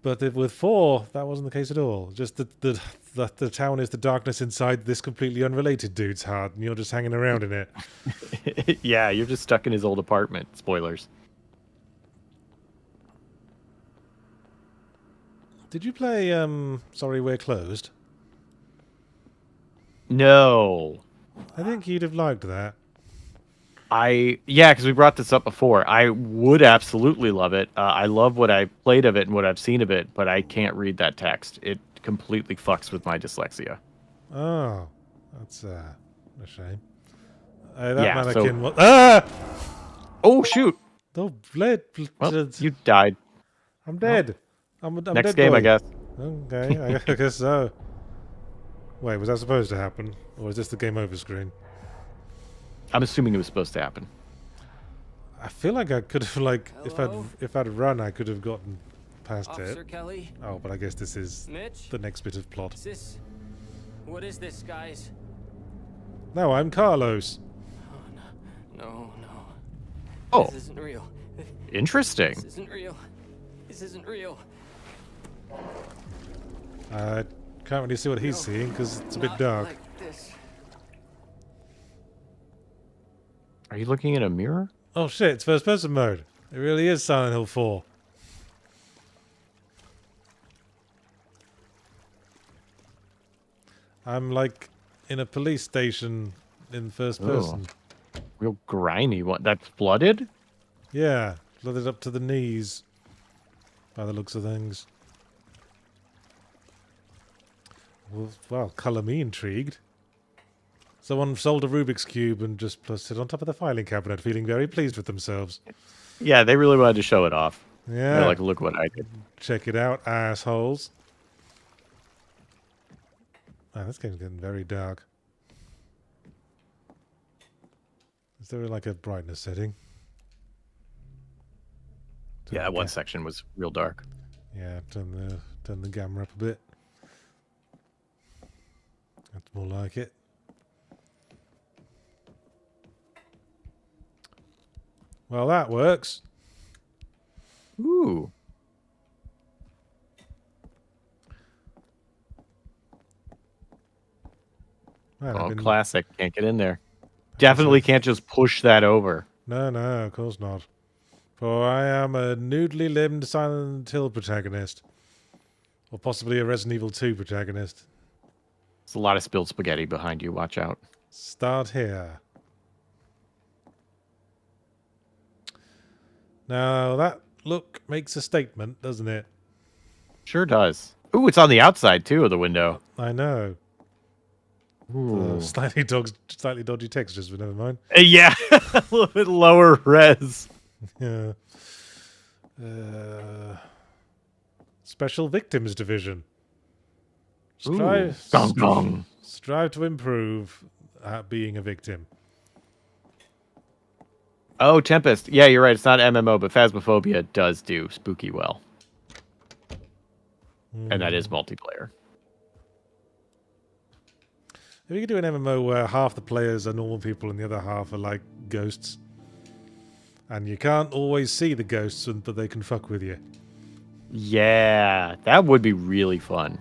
But with 4, that wasn't the case at all. Just the town is the darkness inside this completely unrelated dude's heart, and you're just hanging around in it. Yeah, you're just stuck in his old apartment. Spoilers. Did you play, Sorry We're Closed? No. I think you'd have liked that. Yeah, because we brought this up before. I would absolutely love it. I love what I played of it and what I've seen of it, but I can't read that text. It completely fucks with my dyslexia. Oh, that's a shame. That Yeah, mannequin was... Ah! Oh, shoot. Oh, blade. Well, you died. I'm dead. I'm Next dead game, boy. I guess. Okay, I guess so. Wait, was that supposed to happen? Or is this the game over screen? I'm assuming it was supposed to happen. I feel like I could have, like, if I'd run, I could have gotten past Officer it. Kelly? Oh, but I guess this is Mitch? the next bit of plot. Is this... What is this, guys? No, I'm Carlos. No. Oh. This isn't real. Interesting. This isn't real. This isn't real. I can't really see what he's seeing because it's a bit Not dark. like this. Are you looking at a mirror? Oh shit, it's first person mode. It really is Silent Hill 4. I'm like in a police station in first person. Real grimy one. That's flooded? Yeah, flooded up to the knees by the looks of things. Well, colour me intrigued. Someone sold a Rubik's Cube and just placed it on top of the filing cabinet, feeling very pleased with themselves. Yeah, they really wanted to show it off. Yeah. They're like, look what I did. Check it out, assholes. Ah, this game's getting very dark. Is there like a brightness setting? Yeah, one section was real dark. Yeah, turn the gamma up a bit. That's more like it. Well, that works. Ooh. Man, Oh, classic. Can't get in there. Definitely can't just push that over. No, of course not. For I am a noodly limbed Silent Hill protagonist. Or possibly a Resident Evil 2 protagonist. There's a lot of spilled spaghetti behind you. Watch out. Start here. Now, that look makes a statement, doesn't it? Sure does. Ooh, it's on the outside, too, of the window. I know. Ooh. Slightly dodgy textures, but never mind. Yeah, a little bit lower res. Yeah. Special Victims Division. Strive to improve being a victim. Oh, Tempest. Yeah, you're right. It's not MMO, but Phasmophobia does do spooky well. And that is multiplayer. If you could do an MMO where half the players are normal people and the other half are like ghosts, and you can't always see the ghosts, but they can fuck with you. Yeah, that would be really fun.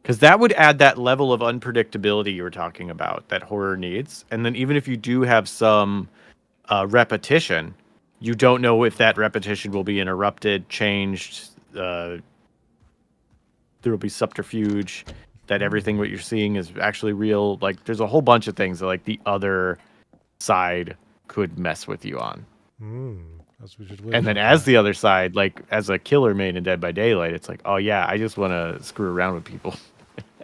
Because that would add that level of unpredictability you were talking about that horror needs. And then even if you do have some repetition, you don't know if that repetition will be interrupted, changed. There will be subterfuge, that everything what you're seeing is actually real. Like, there's a whole bunch of things that, like, the other side could mess with you on. And then as the other side, like, as a killer main in Dead by Daylight, it's like, oh, yeah, I just want to screw around with people.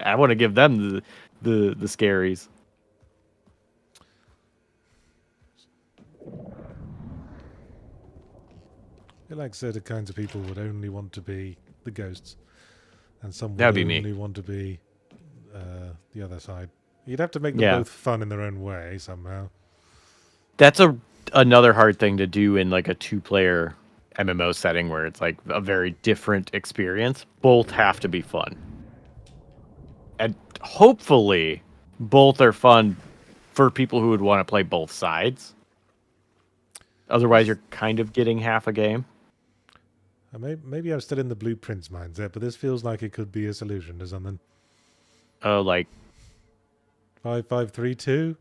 I want to give them the scaries. I feel like certain kinds of people would only want to be the ghosts, and some would That'd be me. only want to be the other side. You'd have to make them Yeah. both fun in their own way somehow. That's another hard thing to do in like a 2-player MMO setting where it's like a very different experience. Both have to be fun. And hopefully both are fun for people who would want to play both sides. Otherwise you're kind of getting half a game. Maybe I'm still in the Blueprints mindset, but this feels like it could be a solution to something. Oh, like 5532?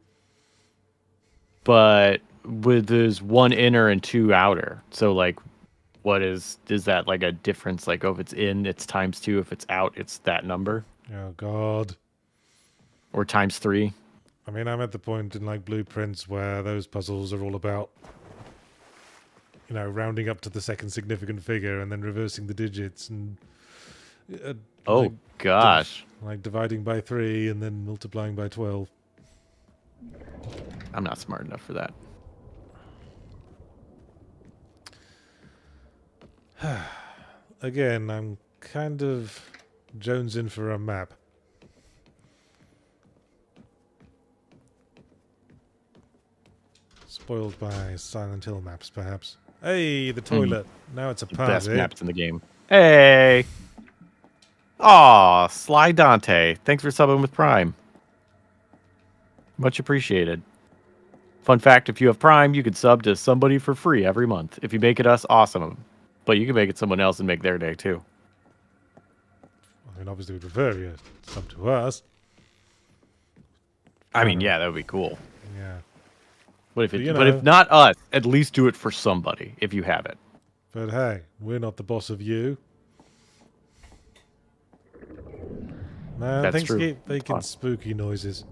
but there's 1 inner and 2 outer. So like what is that like a difference? Like, oh, if it's in, it's ×2. If it's out, it's that number. Oh god. Or ×3. I mean, I'm at the point in like Blueprints where those puzzles are all about, you know, rounding up to the second significant figure and then reversing the digits and Oh like, gosh. like dividing by 3 and then multiplying by 12. I'm not smart enough for that. Again, I'm kind of jonesing for a map. Spoiled by Silent Hill maps, perhaps. Hey, the toilet. Now it's a party. Best maps in the game. Hey. Aw, Sly Dante. Thanks for subbing with Prime. Much appreciated. Fun fact, if you have Prime, you can sub to somebody for free every month. If you make it us, awesome. But you can make it someone else and make their day too. I mean, obviously, we'd prefer you sub to us. I mean, yeah, that would be cool. Yeah. But if But, it, you but know. if not us, at least do it for somebody if you have it. But hey, we're not the boss of you. Man, That's things true. keep making Fun. spooky noises.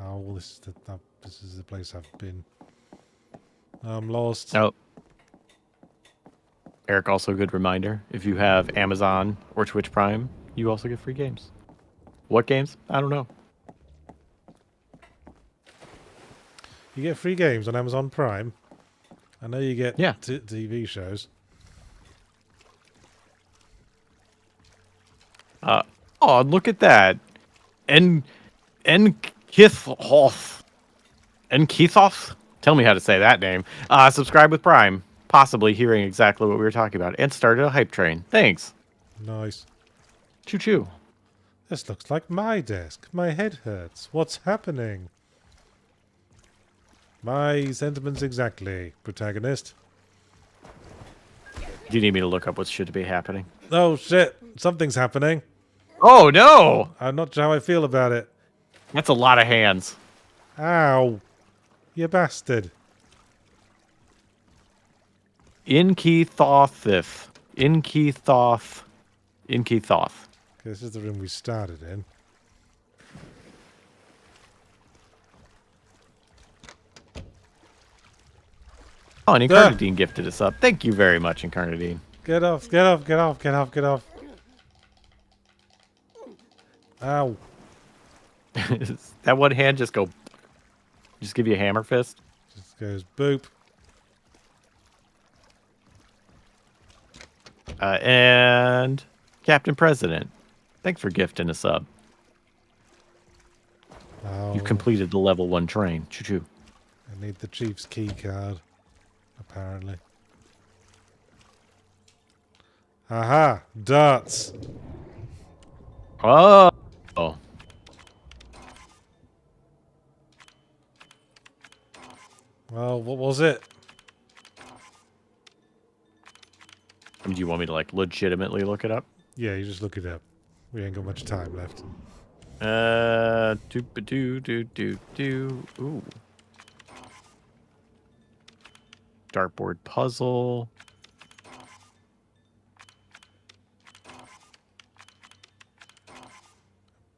Oh, well, this is the place I've been. I'm lost. Oh. Eric, also a good reminder. If you have Amazon or Twitch Prime, you also get free games. What games? I don't know. You get free games on Amazon Prime. I know you get Yeah. TV shows. Oh, look at that. And Kithoff. And Kithoff? Tell me how to say that name. Subscribe with Prime. Possibly hearing exactly what we were talking about. And started a hype train. Thanks. Nice. Choo choo. This looks like my desk. My head hurts. What's happening? My sentiments exactly, protagonist. Do you need me to look up what should be happening? Oh shit, something's happening. Oh no! I'm not sure how I feel about it. That's a lot of hands. Ow. You bastard. Inkithoth. Inkithoth. Inkithoth. This is the room we started in. Oh, and Incarnadine gifted us up. Thank you very much, Incarnadine. Get off, get off, get off, get off, get off. Ow. That one hand just go... Just give you a hammer fist? Just goes boop. And Captain President, thanks for gifting a sub. Oh, You completed the level 1 train. Choo-choo. I need the chief's key card, apparently. Aha! Darts! Oh! Well, what was it? Do you want me to, like, legitimately look it up? Yeah, you just look it up. We ain't got much time left. Do-ba-do-do-do-do. Ooh. Dartboard puzzle.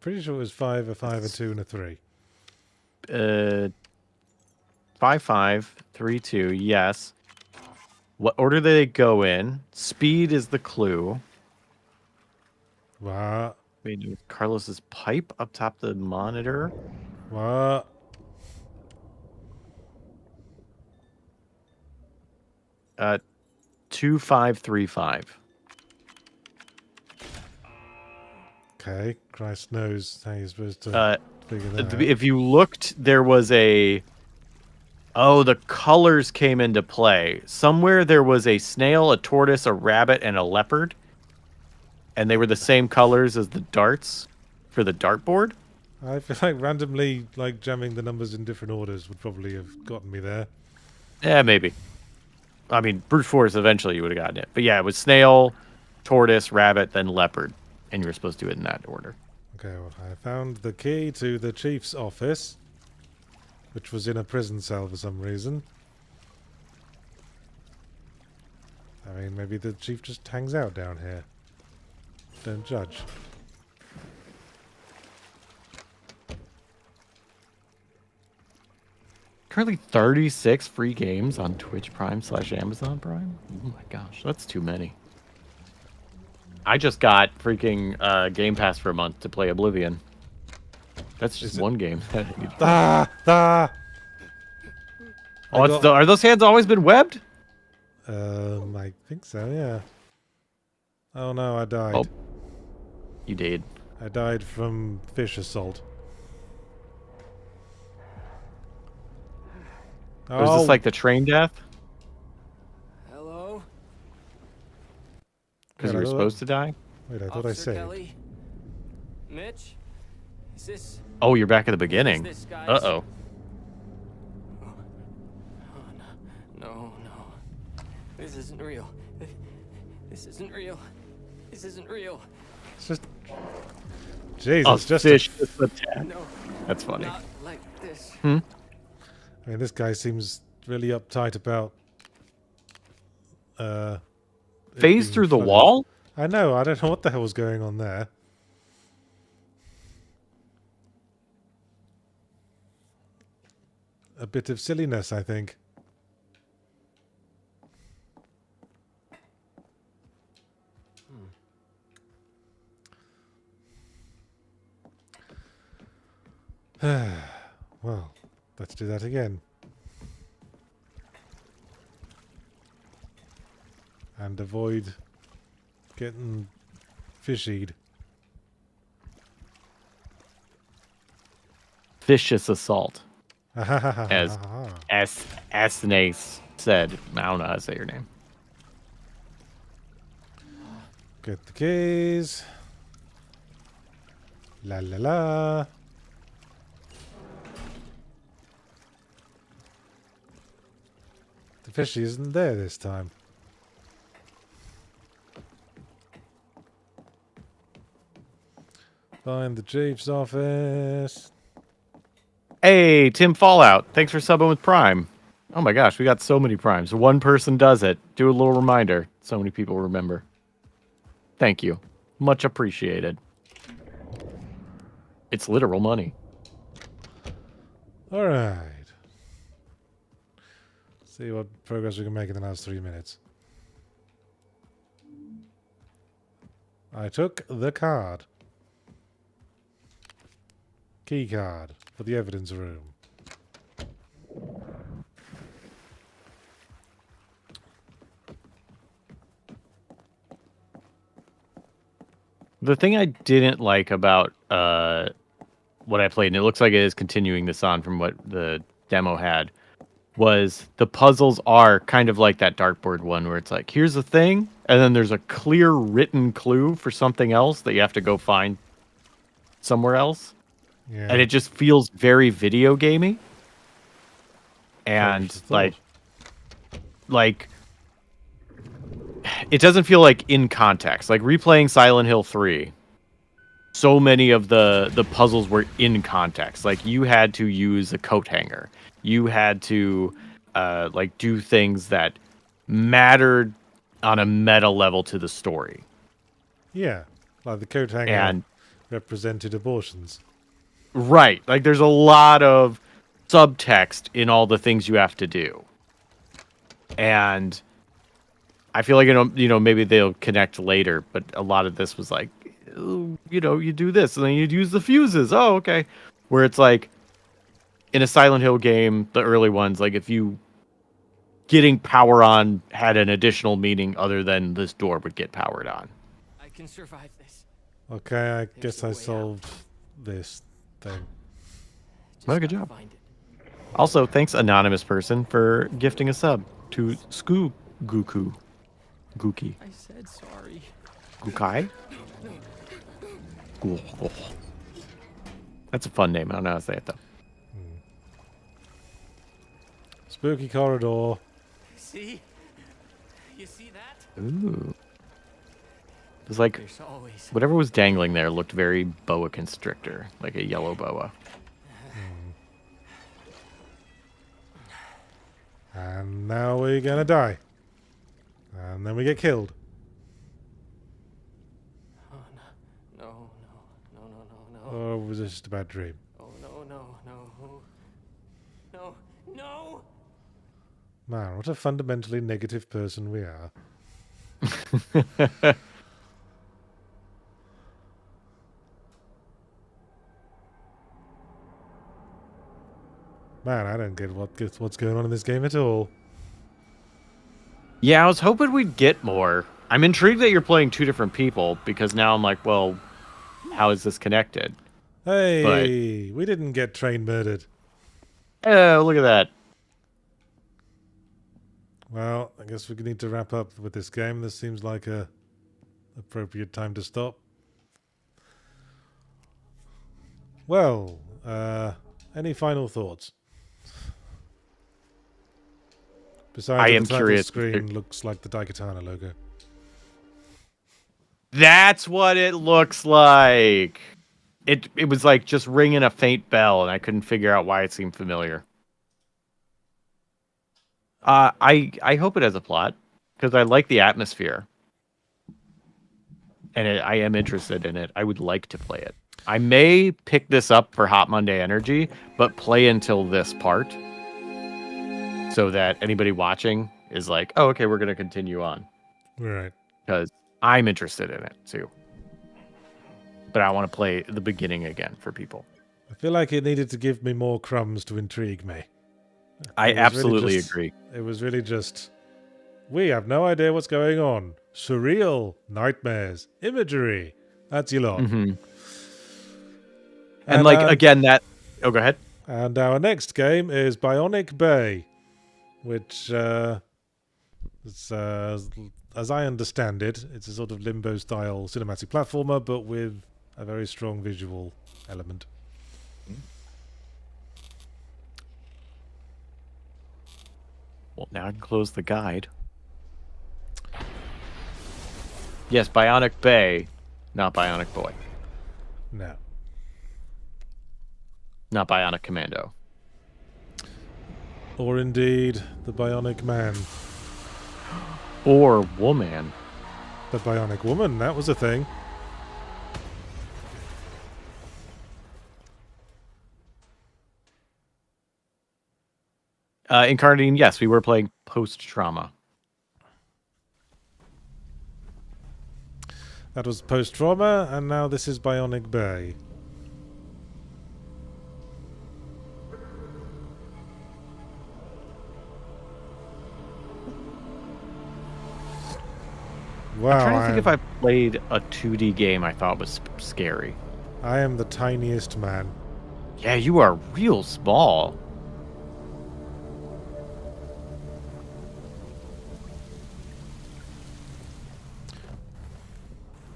Pretty sure it was 5, a 5, a 2, and a 3. 5, 5, 3, 2. Yes. What order do they go in? Speed is the clue. What? Wait, with Carlos's pipe up top the monitor. What? Uh, 2, 5, 3, 5. Okay, Christ knows how you're supposed to figure that out. If you looked, there was a... Oh, the colors came into play. Somewhere there was a snail, a tortoise, a rabbit, and a leopard. And they were the same colors as the darts for the dartboard. I feel like randomly jamming the numbers in different orders would probably have gotten me there. Yeah, maybe. I mean, brute force, eventually you would have gotten it. But yeah, it was snail, tortoise, rabbit, then leopard. And you were supposed to do it in that order. Okay, well, I found the key to the chief's office, which was in a prison cell for some reason. I mean, maybe the chief just hangs out down here. Don't judge. Currently 36 free games on Twitch Prime / Amazon Prime. Oh my gosh, that's too many. I just got freaking Game Pass for a month to play Oblivion. That's just one game. Ah! Oh, are those hands always been webbed? I think so, yeah. Oh no, I died. Oh, you did. I died from fish assault. Was this like the train death? Hello? Because you were supposed to die? Wait, I thought I Officer saved. Kelly? Mitch? Is this... Oh, you're back at the beginning. this guy's- Uh-oh. Oh, no. No. This isn't real. This isn't real. This isn't real. It's just... Jeez, A it's just fish attack. No. That's funny. Not like this. I mean, this guy seems really uptight about... it Phase being through the flooded. wall? I know, I don't know what the hell was going on there. A bit of silliness, I think. Well, let's do that again. And avoid getting fishied. Vicious assault. As Asnace said. I don't know how to say your name. Get the keys. La la la. The fishy isn't there this time. Find the chief's office. Hey, Tim Fallout. Thanks for subbing with Prime. Oh my gosh, we got so many Primes. One person does it. Do a little reminder. So many people remember. Thank you. Much appreciated. It's literal money. All right. See what progress we can make in the last 3 minutes. I took the card. Key card for the evidence room. The thing I didn't like about what I played, and it looks like it is continuing this on from what the demo had, was the puzzles are kind of like that dartboard one where it's like, here's the thing, and then there's a clear written clue for something else that you have to go find somewhere else. Yeah. And it just feels very video gamey. And Thought. like it doesn't feel like in context. Like replaying Silent Hill 3, so many of the puzzles were in context. Like you had to use a coat hanger. You had to like do things that mattered on a meta level to the story. Yeah, like the coat hanger And represented abortions. right, like there's a lot of subtext in all the things you have to do. And I feel like, you know, maybe they'll connect later, but a lot of this was like, you know, you do this and then you'd use the fuses. Oh, okay. Where it's like in a Silent Hill game, the early ones, like if you getting power on had an additional meaning other than this door would get powered on. I can survive this. Okay, I guess There's no I way solved this thing. Just Well, good gotta job. find it. Also, thanks anonymous person for gifting a sub to Skoo Guku. Gookie. I said sorry. Gukai? That's a fun name. I don't know how to say it though. Spooky corridor. See? You see that? Ooh. It was like There's always. whatever was dangling there looked very boa constrictor, like a yellow boa. And now we're gonna die. And then we get killed. Oh no. No, no, no, no, no, no. Or was this just a bad dream? Oh no, no, no. No, no! Man, what a fundamentally negative person we are. Man, I don't get what's going on in this game at all. Yeah, I was hoping we'd get more. I'm intrigued that you're playing two different people because now I'm like, well, how is this connected? Hey, we didn't get train murdered. Oh, look at that. Well, I guess we need to wrap up with this game. This seems like a appropriate time to stop. Well, any final thoughts? Besides, I the am title curious. screen looks like the Daikatana logo. That's what it looks like. It was like just ringing a faint bell, and I couldn't figure out why it seemed familiar. I hope it has a plot because I like the atmosphere, and I am interested in it. I would like to play it. I may pick this up for Hot Monday Energy, but play until this part, so that anybody watching is like, "Oh, okay, we're gonna continue on," Right. because I'm interested in it too. But I want to play the beginning again for people. I feel like it needed to give me more crumbs to intrigue me. I It was really absolutely just- agree. It was really just, we have no idea what's going on. Surreal, nightmares, imagery. That's your lot. Mm-hmm. And like again, that. Oh, go ahead. And our next game is Bionic Bay, which, as I understand it, it's a sort of limbo-style cinematic platformer, but with a very strong visual element. Well, now I can close the guide. Yes, Bionic Bay, not Bionic Boy, No. not Bionic Commando. Or indeed, the Bionic Man. Or Woman. The Bionic Woman, that was a thing. Incarnating, yes, we were playing post-trauma. That was post-trauma, and now this is Bionic Bay. Wow, I'm trying to think if I played a 2D game I thought was scary. I am the tiniest man. Yeah, you are real small.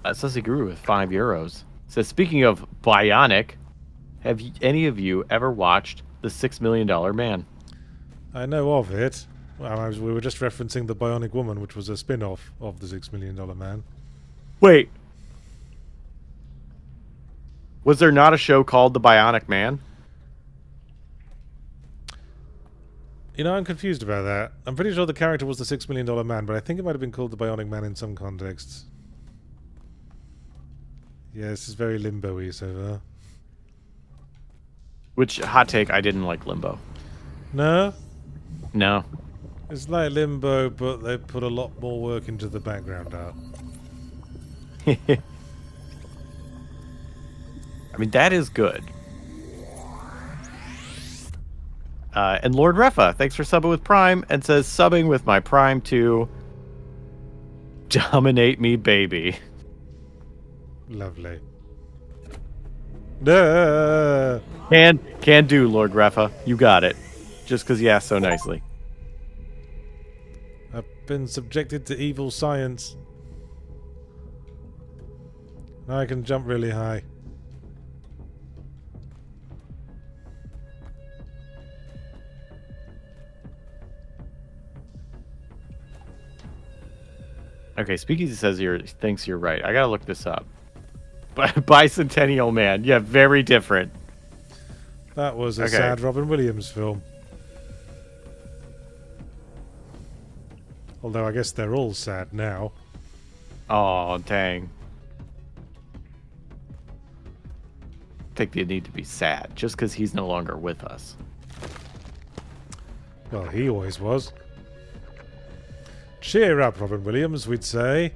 Sussy Guru with €5 says, speaking of Bionic, have any of you ever watched The $6 Million Man? I know of it. Well, we were just referencing the Bionic Woman, which was a spin-off of the $6 Million Man. Wait. Was there not a show called The Bionic Man? You know, I'm confused about that. I'm pretty sure the character was the $6 Million Man, but I think it might have been called the Bionic Man in some contexts. Yeah, this is very limbo-y so far. Which, hot take, I didn't like Limbo. No? No. It's like Limbo, but they put a lot more work into the background art. I mean, that is good. And Lord Refa, thanks for subbing with Prime, and says, subbing with my Prime to Dominate Me Baby. Lovely. Duh. Can do, Lord Greffa. You got it. Just because you asked so nicely. I've been subjected to evil science. Now I can jump really high. Okay, Speakeasy says thinks you're right. I gotta look this up. Bicentennial Man. Yeah, very different. That was a Okay. sad Robin Williams film. Although I guess they're all sad now. Oh, dang. I think they need to be sad just because he's no longer with us. Well, he always was. Cheer up, Robin Williams, we'd say.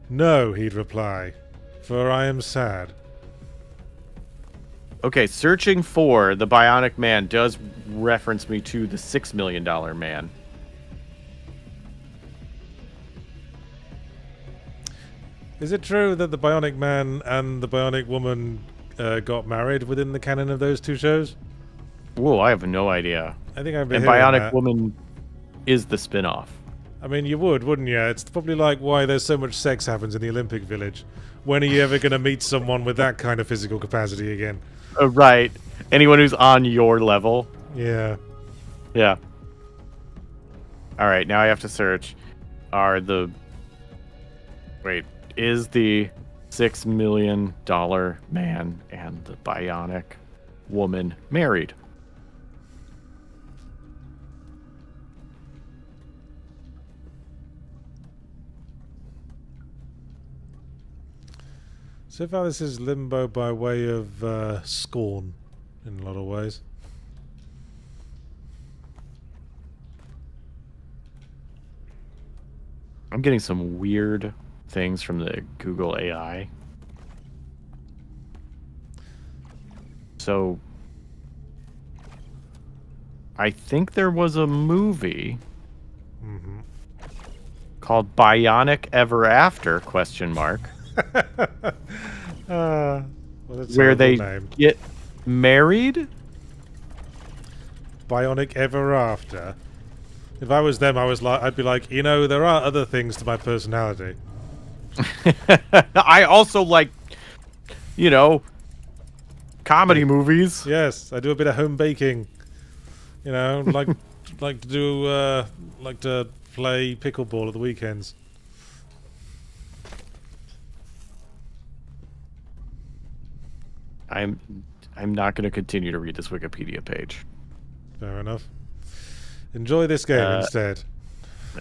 No, he'd reply, for I am sad. Okay, searching for the Bionic Man does reference me to the $6 million man. Is it true that the Bionic Man and the Bionic Woman got married within the canon of those two shows? Whoa, I have no idea. I think I've been And hearing Bionic that. Woman is the spin-off. I mean, you would, wouldn't you? It's probably like why there's so much sex happens in the Olympic Village. When are you ever going to meet someone with that kind of physical capacity again? Right. Anyone who's on your level. Yeah. Yeah. All right, now I have to search. Is the $6 million man and the Bionic Woman married? So far this is Limbo by way of Scorn, in a lot of ways. I'm getting some weird things from the Google AI. So, I think there was a movie called Bionic Ever After, question mark. Well, that's a Where horrible they name. get married? Bionic Ever After. If I was them, I'd be like, you know, there are other things to my personality. I also like, comedy movies. Yes, I do a bit of home baking. You know, like to play pickleball at the weekends. I'm not going to continue to read this Wikipedia page. Fair enough. Enjoy this game instead.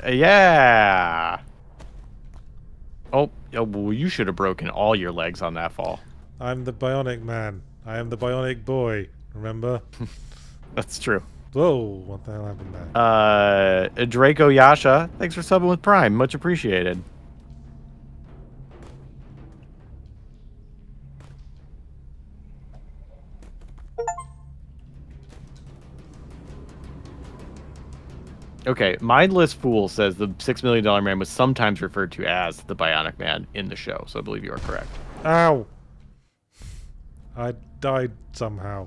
Yeah. Oh, well, you should have broken all your legs on that fall. I'm the Bionic Man. I am the Bionic Boy. Remember? That's true. Whoa, what the hell happened there? Draco Yasha, thanks for subbing with Prime. Much appreciated. Okay, Mindless Fool says the $6 million man was sometimes referred to as the Bionic Man in the show, so I believe you are correct. Ow! I died somehow.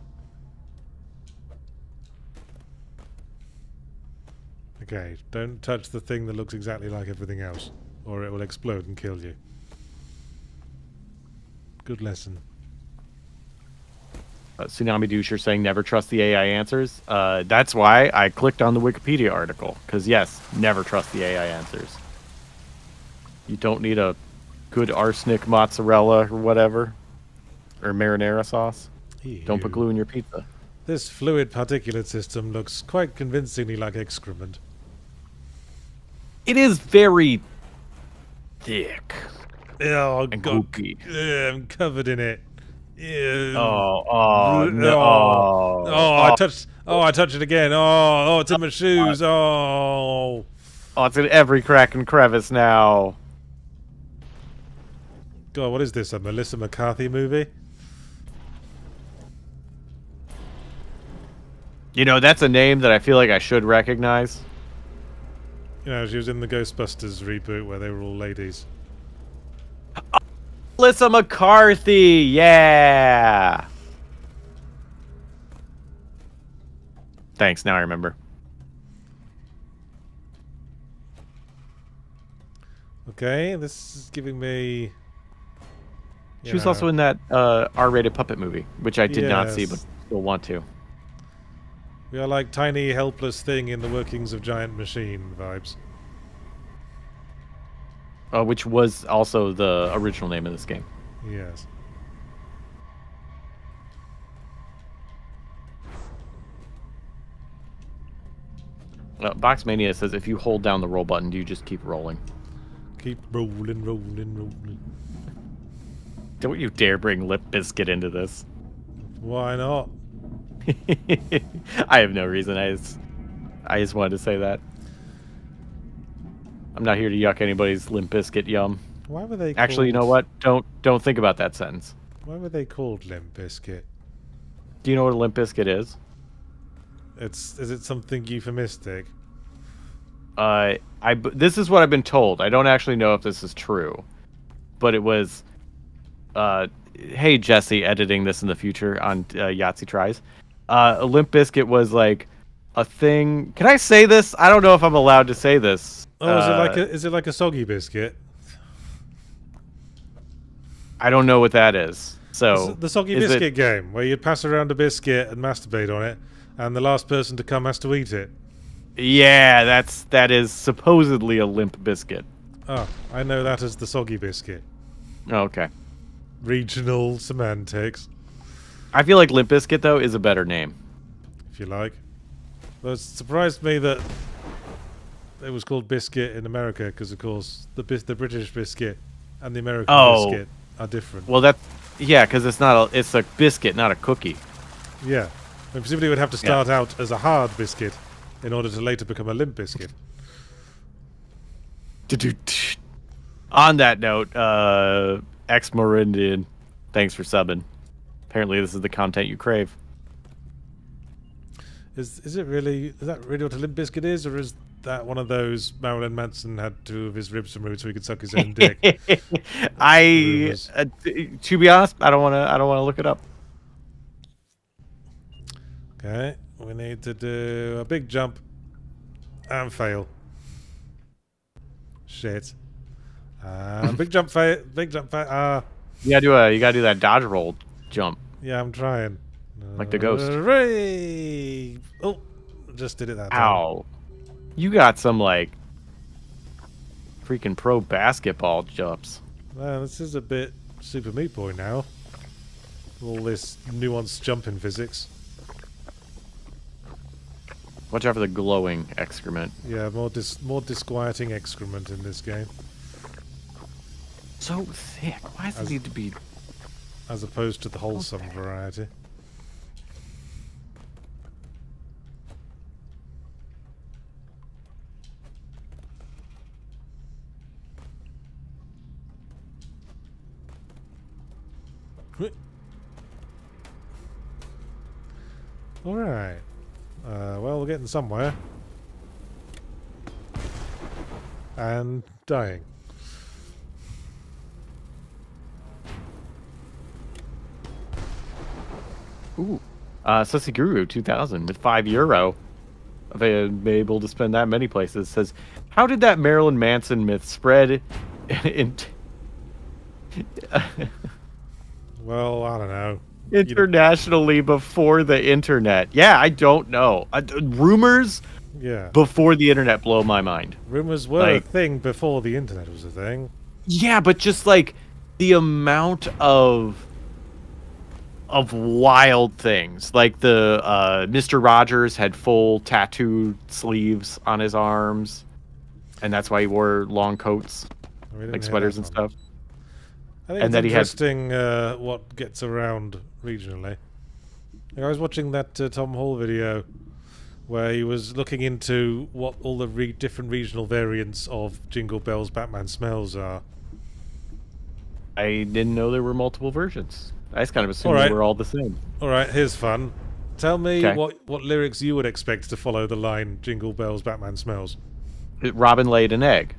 Okay, don't touch the thing that looks exactly like everything else, or it will explode and kill you. Good lesson. Tsunami Doucher saying never trust the AI answers. That's why I clicked on the Wikipedia article, because yes, never trust the AI answers. You don't need a good arsenic mozzarella or whatever, or marinara sauce. Don't put glue in your pizza. This fluid particulate system looks quite convincingly like excrement. It is very thick Oh, and God. goopy. I'm covered in it. Ew. Oh, no. I touched it again. Oh, it's in my shoes. Oh, it's in every crack and crevice now. God, what is this? A Melissa McCarthy movie? That's a name that I feel like I should recognize. You know, she was in the Ghostbusters reboot where they were all ladies. Melissa McCarthy, yeah. Thanks, now I remember. Okay, this is giving me... She was also in that R-rated puppet movie, which I did not see, but Yes. still want to. We are like tiny, helpless thing in the workings of giant machine vibes. Which was also the original name of this game. Yes. Boxmania says if you hold down the roll button, do you just keep rolling? Keep rolling, rolling, rolling. Don't you dare bring Lip Biscuit into this. Why not? I have no reason. I just wanted to say that. I'm not here to yuck anybody's Limp Biscuit yum. Why were they Actually, you know what? Don't think about that sentence. Why were they called Limp Biscuit? Do you know what a Limp Biscuit is? Is it something euphemistic? This is what I've been told. I don't actually know if this is true, but it was. Hey Jesse, editing this in the future on Yahtzee tries. A Limp Biscuit was like a thing. Can I say this? I don't know if I'm allowed to say this. Oh, is it like a soggy biscuit? I don't know what that is. So The soggy biscuit game, where you'd pass around a biscuit and masturbate on it, and the last person to come has to eat it. Yeah, that is supposedly a Limp Biscuit. Oh, I know that as the soggy biscuit. Oh, okay. Regional semantics, I feel like Limp Biscuit though is a better name. if you like. Though it surprised me that it was called biscuit in America, because of course the British biscuit and the American biscuit are different. Well, because it's a biscuit, not a cookie. Yeah, and presumably it would have to start out as a hard biscuit in order to later become a limp biscuit. On that note, ex-Morindian, thanks for subbing. Apparently this is the content you crave. Is that really what a limp biscuit is, or is that one of those Marilyn Manson had two of his ribs removed so he could suck his own dick? To be honest, I don't want to look it up. Okay, we need to do a big jump and fail. Shit. Big jump fail. Big jump fail. You gotta do that dodge roll jump. Yeah, I'm trying. Like the ghost. Hooray! Oh, just did it that time. Ow. You got some, like, freaking pro basketball jumps. Man, this is a bit Super Meat Boy now. All this nuanced jumping physics. Watch out for the glowing excrement. Yeah, more disquieting excrement in this game. So thick. Why does it need to be... As opposed to the wholesome variety. Alright. Well, we're getting somewhere. And dying. Ooh. Sussy Guru 2000 with €5. Able to spend that many places. Says, how did that Marilyn Manson myth spread Well, I don't know. internationally before the internet? Yeah, I don't know. Rumors Yeah. before the internet blow my mind. Rumors were a thing before the internet was a thing. Yeah, but just like the amount of wild things, like the Mr. Rogers had full tattooed sleeves on his arms, and that's why he wore long coats, like sweaters and stuff. I think And it's that he had- interesting what gets around regionally. I was watching that Tom Hall video where he was looking into what all the different regional variants of Jingle Bells Batman Smells are. I didn't know there were multiple versions. I just kind of assumed Alright. they were all the same. Alright, here's fun. Tell me Okay. what lyrics you would expect to follow the line Jingle Bells Batman Smells. Robin laid an egg.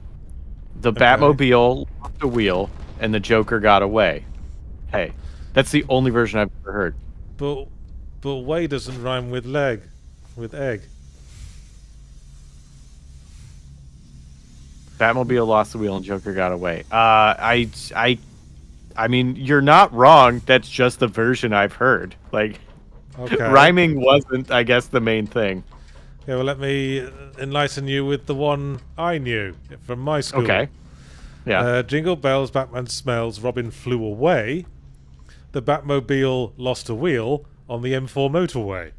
The Batmobile lost a wheel. and the Joker got away. Hey, that's the only version I've ever heard. But way doesn't rhyme with leg, with egg. Batmobile lost the wheel and Joker got away. I mean, you're not wrong. That's just the version I've heard. Like, Okay. rhyming wasn't, I guess, the main thing. Yeah, well, let me enlighten you with the one I knew from my school. Okay. Yeah. Jingle bells, Batman smells, Robin flew away. The Batmobile lost a wheel on the M4 motorway.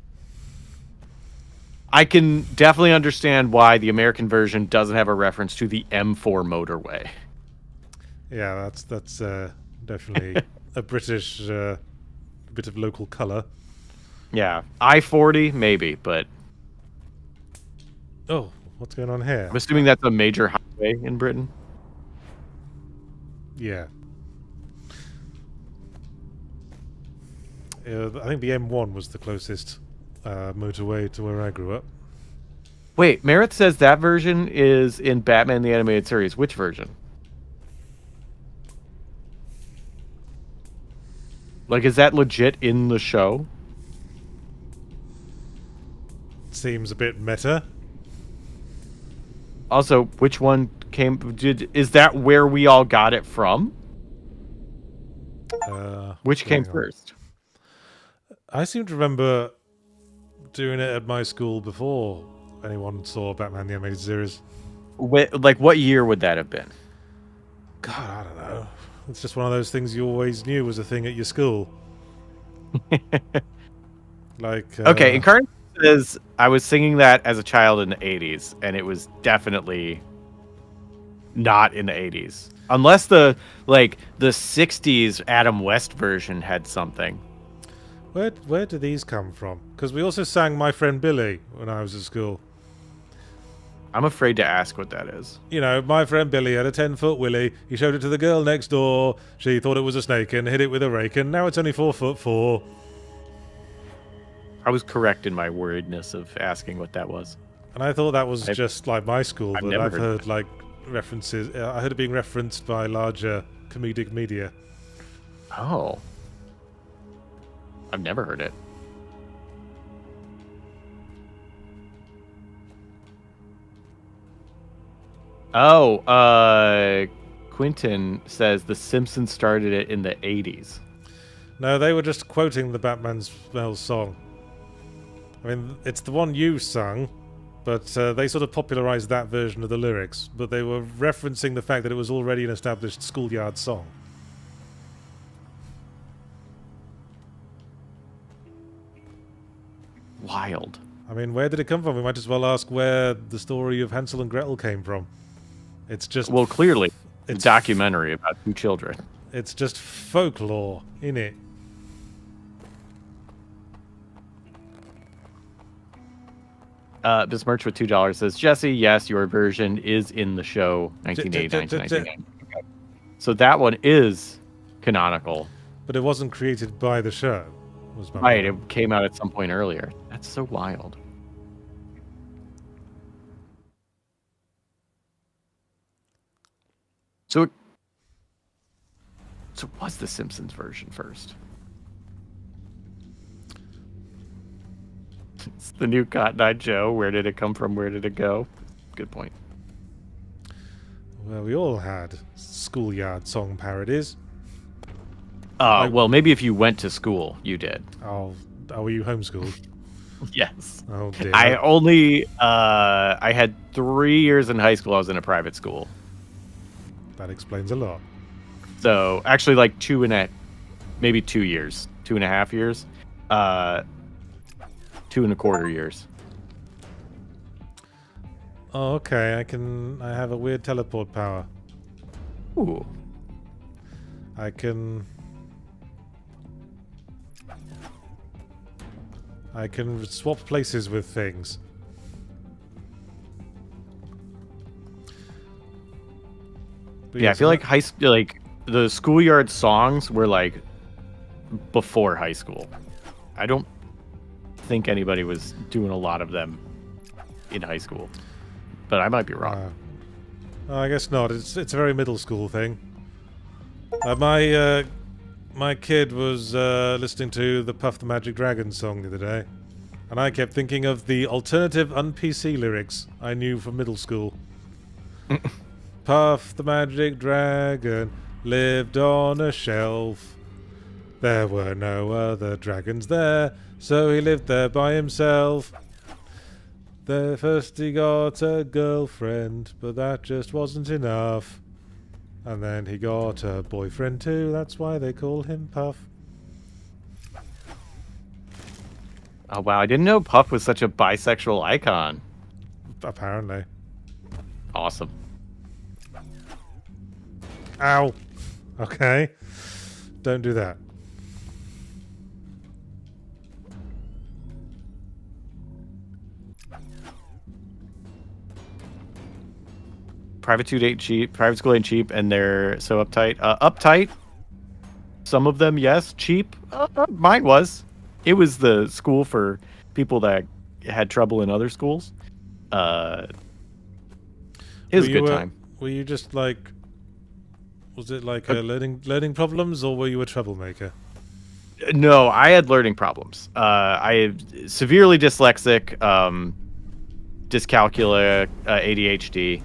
I can definitely understand why the American version doesn't have a reference to the M4 motorway. Yeah, that's definitely a British bit of local colour. Yeah. I-40, maybe, but Oh, what's going on here? I'm assuming that's a major highway in Britain. Yeah. I think the M1 was the closest motorway to where I grew up. Wait, Meredith says that version is in Batman the Animated Series. Which version? Like, is that legit in the show? Seems a bit meta. Also, which one is that where we all got it from? Which came hang on. first? I seem to remember doing it at my school before anyone saw Batman the Animated Series. Like, what year would that have been? God, I don't know. It's just one of those things you always knew was a thing at your school. Like, Okay, Incarnate says I was singing that as a child in the 80s, and it was definitely not in the 80s. Unless the 60s Adam West version had something. Where do these come from? Because we also sang My Friend Billy when I was at school. I'm afraid to ask what that is. You know, my friend Billy had a 10-foot willy. He showed it to the girl next door. She thought it was a snake and hit it with a rake, and now it's only 4'4". I was correct in my worriedness of asking what that was. And I thought that was just like my school, I've but never I've heard heard like references. I heard it being referenced by larger comedic media. Oh. I've never heard it. Oh, Quentin says The Simpsons started it in the 80s. No, they were just quoting the Batman Smells song. I mean, it's the one you sung, but they sort of popularized that version of the lyrics, but they were referencing the fact that it was already an established schoolyard song. Wild. I mean, where did it come from? We might as well ask where the story of Hansel and Gretel came from. It's just... Well, clearly, it's a it's documentary about two children. It's just folklore, innit? Bismarck with $2 says, Jesse, yes, your version is in the show 1989 to 1999. So that one is canonical. But it wasn't created by the show. Was my Right, point. it came out at some point earlier. That's so wild. So it was the Simpsons version first. It's the new Cotton Eye Joe. Where did it come from? Where did it go? Good point. Well, we all had schoolyard song parodies. Well, maybe if you went to school, you did. Oh, were you homeschooled? Yes. Oh dear. I had 3 years in high school. I was in a private school. That explains a lot. So actually, like maybe 2 years, 2.5 years, 2.25 years. Oh, okay. I have a weird teleport power. Ooh. I can swap places with things. But Yeah, I yes, feel like the schoolyard songs were like before high school. I don't think anybody was doing a lot of them in high school, but I might be wrong. I guess not. It's a very middle school thing. My kid was listening to the Puff the Magic Dragon song the other day, and I kept thinking of the alternative un-PC lyrics I knew from middle school. Puff the Magic Dragon lived on a shelf. There were no other dragons there, so he lived there by himself. First he got a girlfriend, but that just wasn't enough. And then he got a boyfriend too, that's why they call him Puff. Oh wow, I didn't know Puff was such a bisexual icon. Apparently. Awesome. Ow! Okay. Don't do that. Private school ain't cheap, and they're so uptight. Uptight. Some of them, yes. Cheap. Mine was. It was the school for people that had trouble in other schools. It was a good time. Were you just like? Was it like learning problems, or were you a troublemaker? No, I had learning problems. I am severely dyslexic, dyscalculia, ADHD.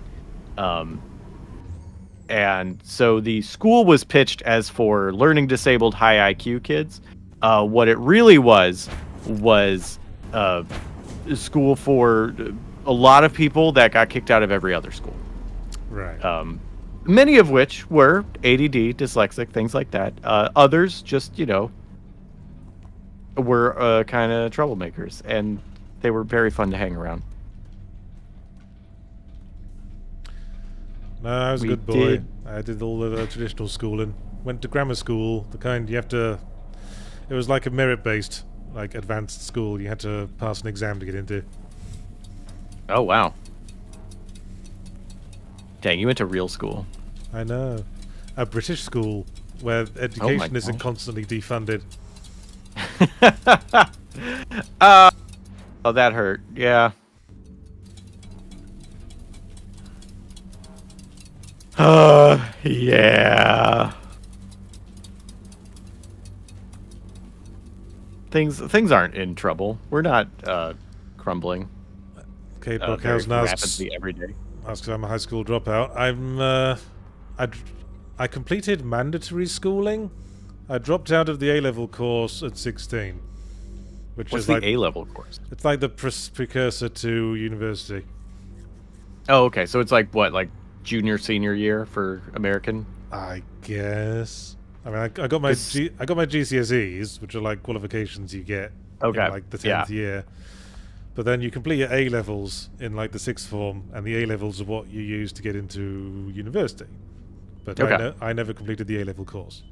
And so the school was pitched as for learning disabled high IQ kids. What it really was a school for a lot of people that got kicked out of every other school. Right. Many of which were ADD, dyslexic, things like that. Others just, were kind of troublemakers, and they were very fun to hang around. No, I was a good boy. I did all the traditional schooling. Went to grammar school, the kind you have to... It was like a merit-based, like, advanced school. You had to pass an exam to get into. Oh, wow. Dang, you went to real school. I know. A British school, where education isn't constantly defunded. Oh, that hurt. Yeah. Yeah. Things aren't in trouble. We're not crumbling. Okay, Brookhausen asks... rapidly every day. Asks if I'm a high school dropout. I completed mandatory schooling. I dropped out of the A-level course at 16. What's the A-level course? It's like the precursor to university. Oh, okay. So it's like what, like junior, senior year for American? I guess. I mean, I got my GCSEs, which are like qualifications you get in like the 10th year. But then you complete your A-levels in like the 6th form, and the A-levels are what you use to get into university. But I never completed the A-level course.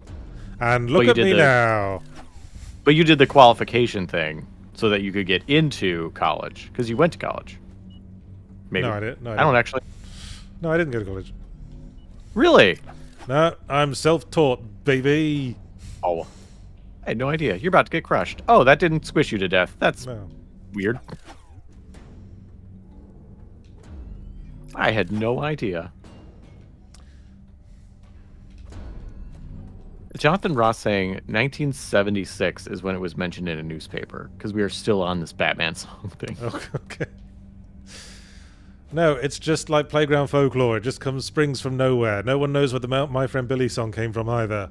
And look at me now. But you did the qualification thing so that you could get into college, because you went to college. Maybe. No, I didn't. I don't actually. No, I didn't go to college. Really? No, I'm self-taught, baby. Oh, I had no idea. You're about to get crushed. Oh, that didn't squish you to death. That's weird. I had no idea. Jonathan Ross saying 1976 is when it was mentioned in a newspaper, because we are still on this Batman song thing. Okay. No, it's just like playground folklore. It just springs from nowhere. No one knows where the My Friend Billy song came from either.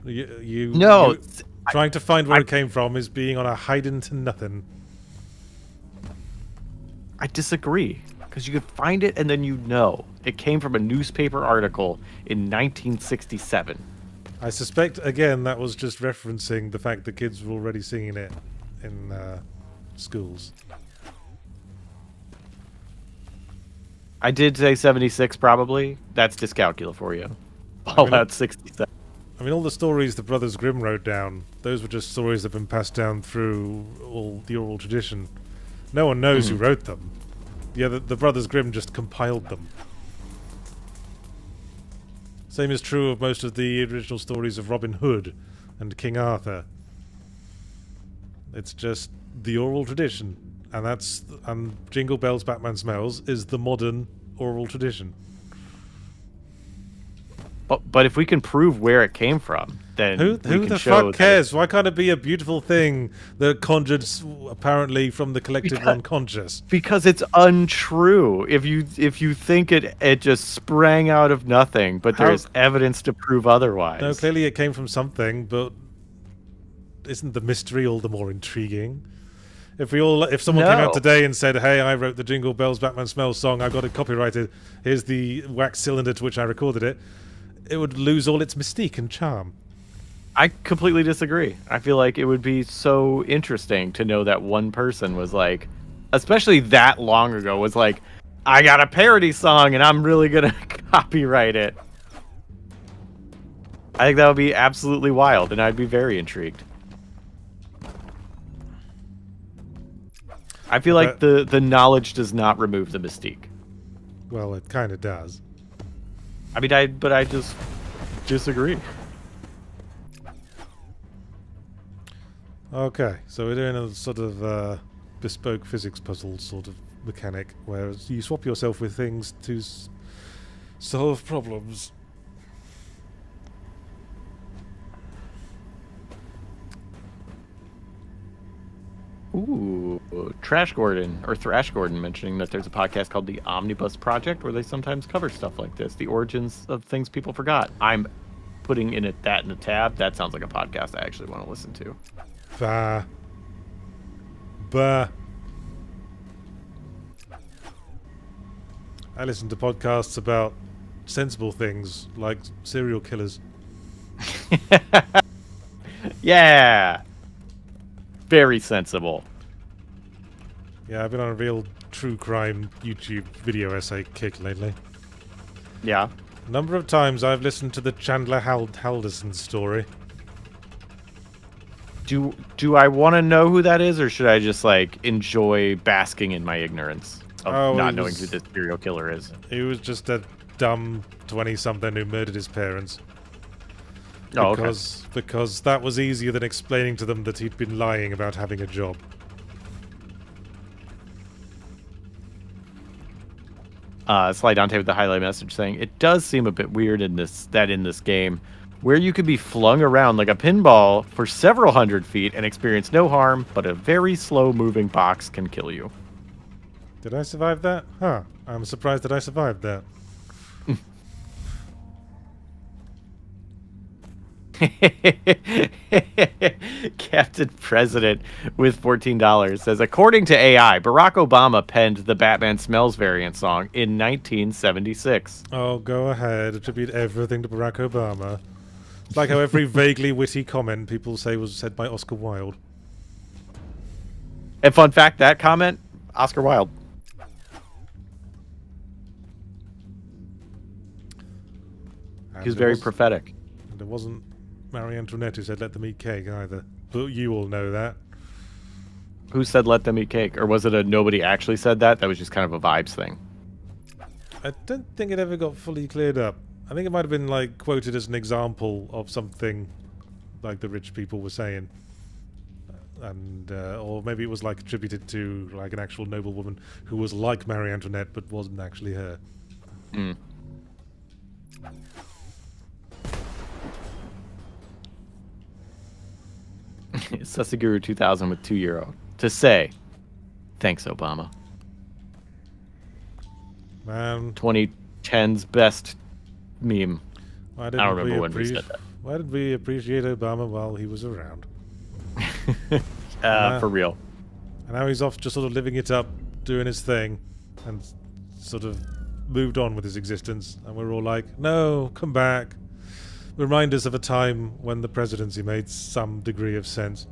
Trying to find where it came from is being on a hiding to nothing. I disagree, because you could find it and then it came from a newspaper article in 1967. I suspect, again, that was just referencing the fact that kids were already singing it in schools. I did say 76, probably. That's dyscalculia for you. All out 67. I mean, all the stories the Brothers Grimm wrote down, those were just stories that have been passed down through all the oral tradition. No one knows who wrote them. The Brothers Grimm just compiled them. Same is true of most of the original stories of Robin Hood and King Arthur. It's just the oral tradition, and Jingle Bells, Batman Smells is the modern oral tradition. But if we can prove where it came from, then Who we can the show fuck cares? Why can't it be a beautiful thing that conjured apparently from the collective unconscious? Because it's untrue. If you think it just sprang out of nothing, but there's evidence to prove otherwise. No, clearly it came from something, but isn't the mystery all the more intriguing? If someone came out today and said, "Hey, I wrote the Jingle Bells Batman Smells song. I got it copyrighted. Here's the wax cylinder to which I recorded it," it would lose all its mystique and charm. I completely disagree. I feel like it would be so interesting to know that one person was like, especially that long ago, was like, I got a parody song and I'm really gonna copyright it. I think that would be absolutely wild, and I'd be very intrigued. I feel like the knowledge does not remove the mystique. Well, it kind of does. I mean, I just disagree. Okay, so we're doing a sort of bespoke physics puzzle sort of mechanic, where you swap yourself with things to solve problems. Ooh, Thrash Gordon mentioning that there's a podcast called The Omnibus Project where they sometimes cover stuff like this, the origins of things people forgot. I'm putting that in a tab. That sounds like a podcast I actually want to listen to. Bah. I listen to podcasts about sensible things like serial killers. Yeah. Very sensible. Yeah, I've been on a real true crime YouTube video essay kick lately. Yeah. A number of times I've listened to the Chandler Halderson story. Do I want to know who that is, or should I just like enjoy basking in my ignorance of not knowing who this serial killer is? He was just a dumb 20-something who murdered his parents. Oh, okay. Because that was easier than explaining to them that he'd been lying about having a job. Sly Dante with the highlight message saying, it does seem a bit weird in this game, where you could be flung around like a pinball for several hundred feet and experience no harm, but a very slow-moving box can kill you. Did I survive that? Huh. I'm surprised that I survived that. Captain President with $14 says, according to AI, Barack Obama penned the Batman Smells variant song in 1976. Oh, go ahead. Attribute everything to Barack Obama. It's like how every vaguely witty comment people say was said by Oscar Wilde. And fun fact, that comment, Oscar Wilde. He was very prophetic. And it wasn't Marie Antoinette who said let them eat cake either. But you all know that. Who said let them eat cake? Or was it a nobody actually said that? That was just kind of a vibes thing. I don't think it ever got fully cleared up. I think it might have been like quoted as an example of something like the rich people were saying. And or maybe it was like attributed to like an actual noblewoman who was like Marie Antoinette but wasn't actually her. Mm. Sasaguru 2000 with €2 to say, thanks, Obama. Man, 2010's best meme. I don't remember when we said that. Why did we appreciate Obama while he was around? For real. And now he's off just sort of living it up, doing his thing, and sort of moved on with his existence. And we're all like, no, come back. Remind us of a time when the presidency made some degree of sense.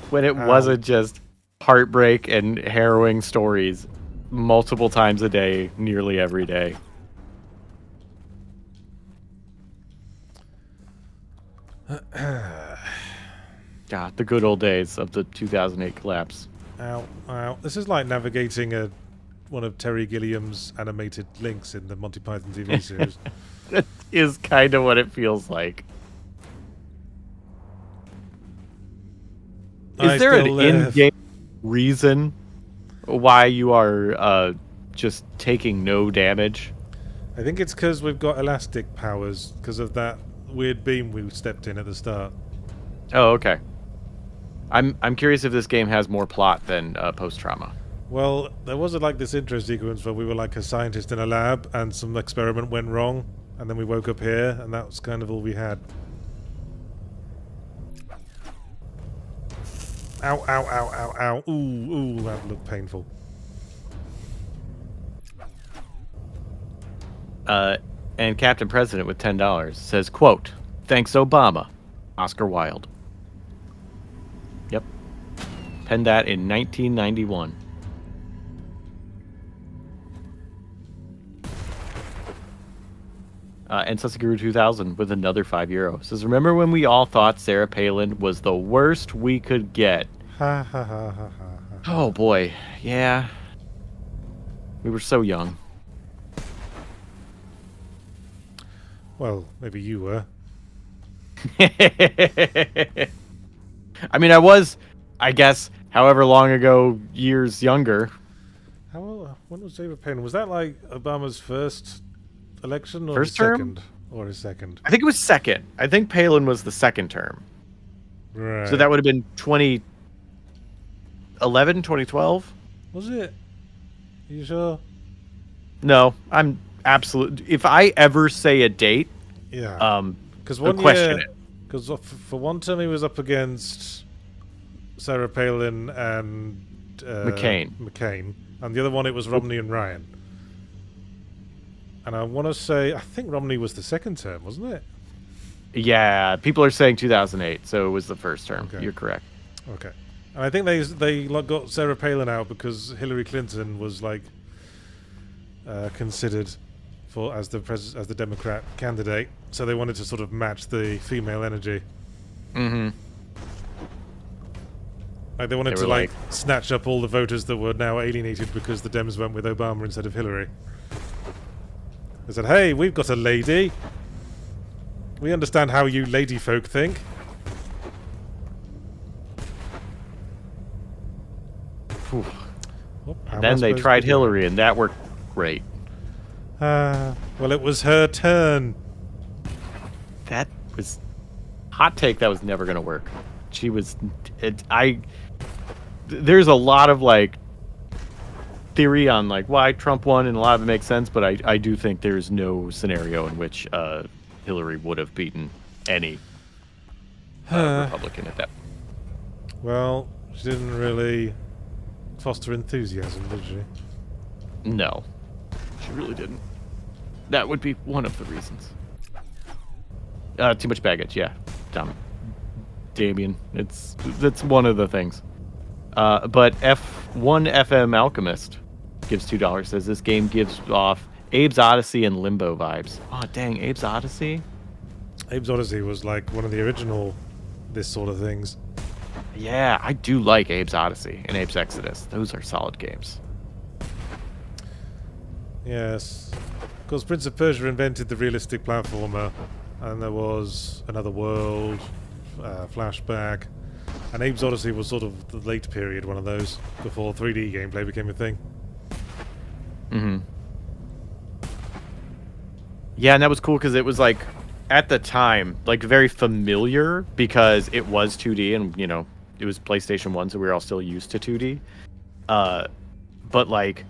When it wasn't just heartbreak and harrowing stories multiple times a day, nearly every day. God, the good old days of the 2008 collapse. Ow, ow. This is like navigating one of Terry Gilliam's animated links in the Monty Python TV series. That is kind of what it feels like. Is there an in-game reason why you are just taking no damage? I think it's because we've got elastic powers because of that weird beam we stepped in at the start. Oh, okay. I'm curious if this game has more plot than post-trauma. Well, there was like this intro sequence where we were like a scientist in a lab and some experiment went wrong, and then we woke up here, and that was kind of all we had. Ow, ow, ow, ow, ow. Ooh, ooh, that looked painful. And Captain President with $10 says, quote, "Thanks, Obama. Oscar Wilde." Yep. Penned that in 1991. And Susaguru 2000 with another €5 says, "Remember when we all thought Sarah Palin was the worst we could get?" Ha ha ha ha ha. Oh boy, yeah. We were so young. Well, maybe you were. I mean, I was, I guess, however long ago, years younger. When was David Palin? Was that like Obama's first election or First his term? second? Or his second? I think it was second. I think Palin was the second term. Right. So that would have been 2011, 2012? Was it? Are you sure? No, I'm absolute. If I ever say a date, Yeah. Because I'll question it. Because for one term he was up against Sarah Palin and McCain. And the other one it was Romney and Ryan. And I want to say, I think Romney was the second term, wasn't it? Yeah, people are saying 2008, so it was the first term. Okay. You're correct. Okay. And I think they got Sarah Palin out because Hillary Clinton was like considered for as the Democrat candidate, so they wanted to sort of match the female energy. Mm-hmm. Like they wanted to like snatch up all the voters that were now alienated because the Dems went with Obama instead of Hillary. They said, "Hey, we've got a lady. We understand how you lady folk think." Whew. Oh, And then they tried Hillary, and that worked great. Well, it was her turn. That was hot take. That was never going to work. She was. There's a lot of like theory on like why Trump won, and a lot of it makes sense. But I do think there's no scenario in which Hillary would have beaten any Republican at that. Well, she didn't really foster enthusiasm, did she? No, she really didn't. That would be one of the reasons. Too much baggage, yeah. Damien, that's one of the things. But F1 FM Alchemist gives $2. Says this game gives off Abe's Odyssey and Limbo vibes. Oh dang, Abe's Odyssey. Abe's Odyssey was like one of the original this sort of things. Yeah, I do like Abe's Odyssey and Abe's Exodus. Those are solid games. Yes. Of course, Prince of Persia invented the realistic platformer, and there was Another World, Flashback, and Abe's Odyssey was sort of the late period, one of those, before 3D gameplay became a thing. Mm-hmm. Yeah, and that was cool because it was like, at the time, like very familiar because it was 2D and, you know, it was PlayStation 1, so we were all still used to 2D. But like,